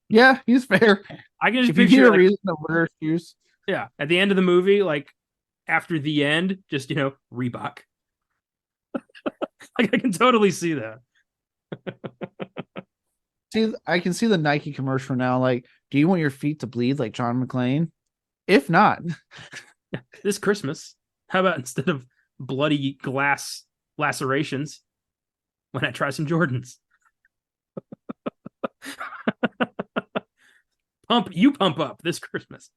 Yeah, he's fair. I can just if you picture need a like, reason to wear shoes. Yeah, at the end of the movie, like after the end, just Reebok. Like I can totally see that. See, I can see the Nike commercial now. Like, do you want your feet to bleed like John McClane? If not, this Christmas, how about instead of bloody glass lacerations, when I try some Jordans? Pump up this Christmas.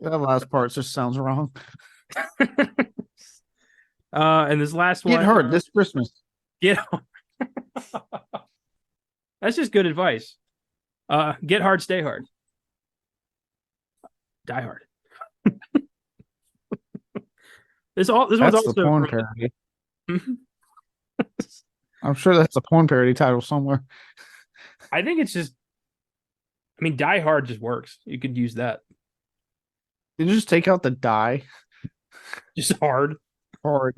that last part just sounds wrong. And this last one, get hard this Christmas. Get hard. That's just good advice. Get hard, stay hard. Die Hard. This one's also the porn parody. I'm sure that's a porn parody title somewhere. I think it's just, I mean, Die Hard just works. You could use that. Did you just take out the die? Just hard. Hard.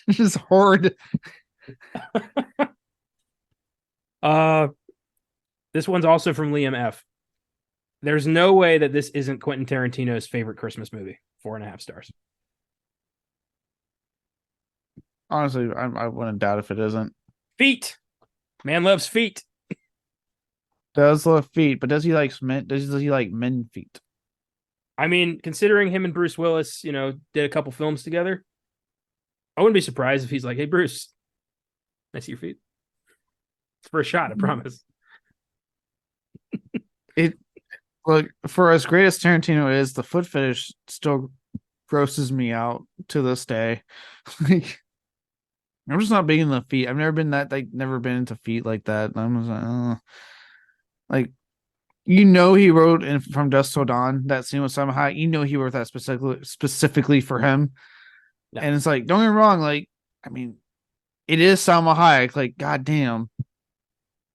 Just hard. This one's also from Liam F. There's no way that this isn't Quentin Tarantino's favorite Christmas movie. 4.5 stars. Honestly, I wouldn't doubt if it isn't. Feet. Man loves feet. Does love feet, but does he like men? Does he like men feet? I mean, considering him and Bruce Willis, did a couple films together, I wouldn't be surprised if he's like, "Hey, Bruce, I see your feet." It's for a shot, I promise. Look, for as great as Tarantino is, the foot fetish still grosses me out to this day. Like, I'm just not big into feet. I've never been never been into feet like that. I'm just like, he wrote in From Dusk Till Dawn that scene with Salma Hayek. He wrote that specifically for him. Yeah. And it's like, don't get me wrong, like, I mean, it is Salma Hayek, like, goddamn.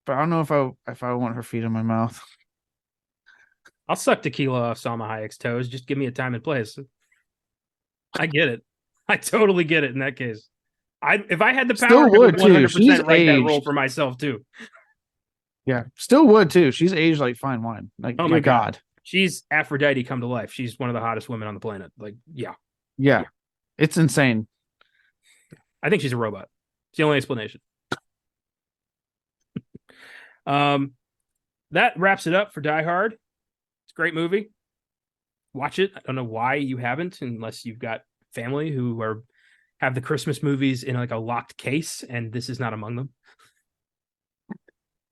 But I don't know if I want her feet in my mouth. I'll suck tequila off Salma Hayek's toes. Just give me a time and place. I get it. I totally get it in that case. If I had the power, Still I would, would too. 100% She's write that role aged. for myself too. Yeah, still would too. She's aged like fine wine. Like, Oh dear my God. God. She's Aphrodite come to life. She's one of the hottest women on the planet. Like, yeah. Yeah. It's insane. I think she's a robot. It's the only explanation. That wraps it up for Die Hard. It's a great movie. Watch it. I don't know why you haven't, unless you've got family who have the Christmas movies in like a locked case, and this is not among them.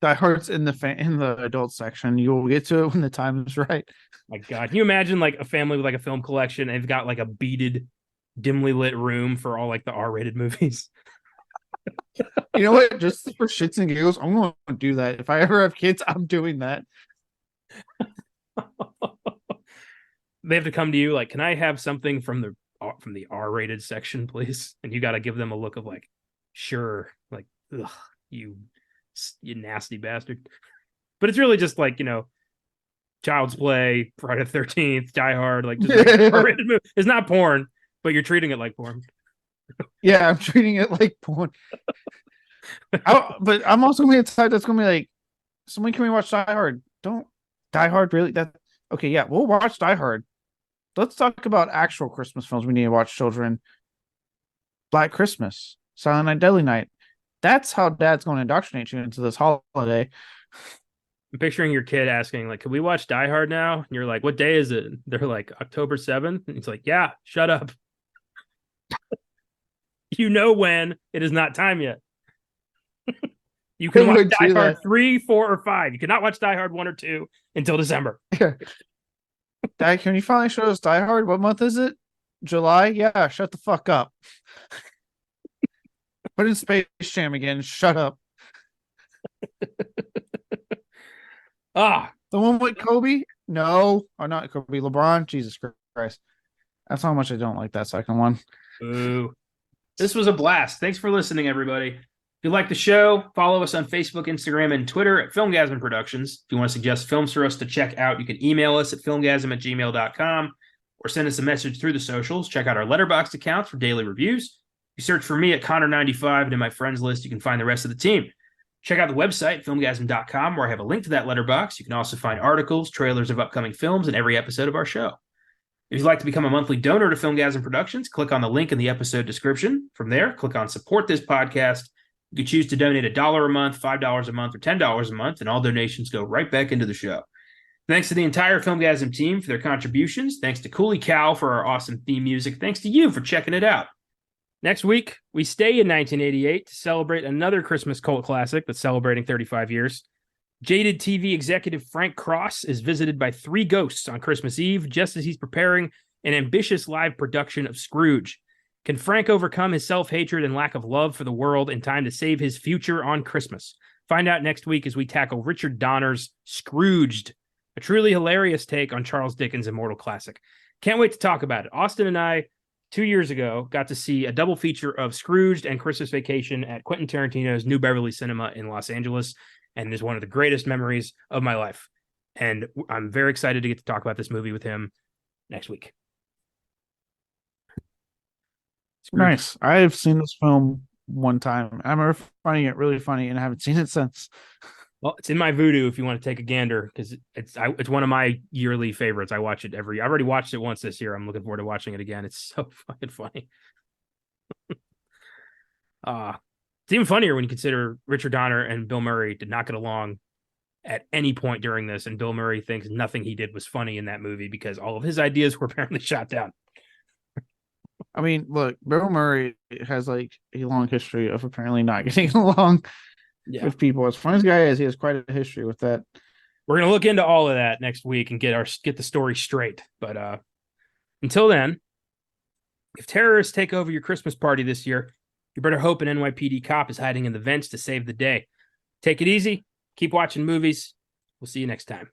Die Hard's in the adult section. You'll get to it when the time is right. My God, can you imagine like a family with like a film collection and they've got like a beaded, dimly lit room for all like the R-rated movies? You know what? Just for shits and giggles, I'm going to do that. If I ever have kids, I'm doing that. They have to come to you like, can I have something from the R-rated section, please? And you got to give them a look of like, sure, like, ugh, you nasty bastard. But it's really just like, Child's Play, Friday the 13th, Die Hard, like just like R-rated movie. It's not porn, but you're treating it like porn. Yeah, I'm treating it like porn. But I'm also going to be a type that's going to be like, someone, can we watch Die Hard? Don't Die Hard really? Okay, yeah, we'll watch Die Hard. Let's talk about actual Christmas films we need to watch, children. Black Christmas, Silent Night, Deadly Night. That's how Dad's going to indoctrinate you into this holiday. I'm picturing your kid asking, like, can we watch Die Hard now? And you're like, what day is it? They're like, October 7th. And he's like, yeah, shut up. You know when. It is not time yet. You can watch Die Hard 3, 4, or 5. You cannot watch Die Hard 1 or 2 until December. Dad, can you finally show us Die Hard? What month is it? July? Yeah, shut the fuck up. Put in Space Jam again. Shut up. The one with Kobe? No. Or not Kobe. LeBron? Jesus Christ. That's how much I don't like that second one. Ooh. This was a blast. Thanks for listening, everybody. If you like the show, follow us on Facebook, Instagram, and Twitter at Filmgazm Productions. If you want to suggest films for us to check out, you can email us at filmgazm@gmail.com or send us a message through the socials. Check out our Letterboxd accounts for daily reviews. If you search for me at Connor95 and in my friends list, you can find the rest of the team. Check out the website, filmgazm.com, where I have a link to that letterbox. You can also find articles, trailers of upcoming films, and every episode of our show. If you'd like to become a monthly donor to Filmgazm Productions, click on the link in the episode description. From there, click on Support This Podcast. You can choose to donate $1 a month, $5 a month, or $10 a month, and all donations go right back into the show. Thanks to the entire Filmgazm team for their contributions. Thanks to Cooley Cow for our awesome theme music. Thanks to you for checking it out. Next week, we stay in 1988 to celebrate another Christmas cult classic that's celebrating 35 years. Jaded TV executive Frank Cross is visited by 3 ghosts on Christmas Eve, just as he's preparing an ambitious live production of Scrooge. Can Frank overcome his self-hatred and lack of love for the world in time to save his future on Christmas? Find out next week as we tackle Richard Donner's Scrooged, a truly hilarious take on Charles Dickens' immortal classic. Can't wait to talk about it. Austin and I, 2 years ago, got to see a double feature of Scrooged and Christmas Vacation at Quentin Tarantino's New Beverly Cinema in Los Angeles, and is one of the greatest memories of my life. And I'm very excited to get to talk about this movie with him next week. Nice. I've seen this film one time. I remember finding it really funny, and I haven't seen it since. Well, it's in my voodoo if you want to take a gander, because it's one of my yearly favorites. I watch it I've already watched it once this year. I'm looking forward to watching it again. It's so fucking funny. It's even funnier when you consider Richard Donner and Bill Murray did not get along at any point during this, and Bill Murray thinks nothing he did was funny in that movie because all of his ideas were apparently shot down. I mean, look, Bill Murray has like a long history of apparently not getting along with people. As funny as guy is, he has quite a history with that. We're gonna look into all of that next week and get the story straight. But until then, if terrorists take over your Christmas party this year, you better hope an NYPD cop is hiding in the vents to save the day. Take it easy. Keep watching movies. We'll see you next time.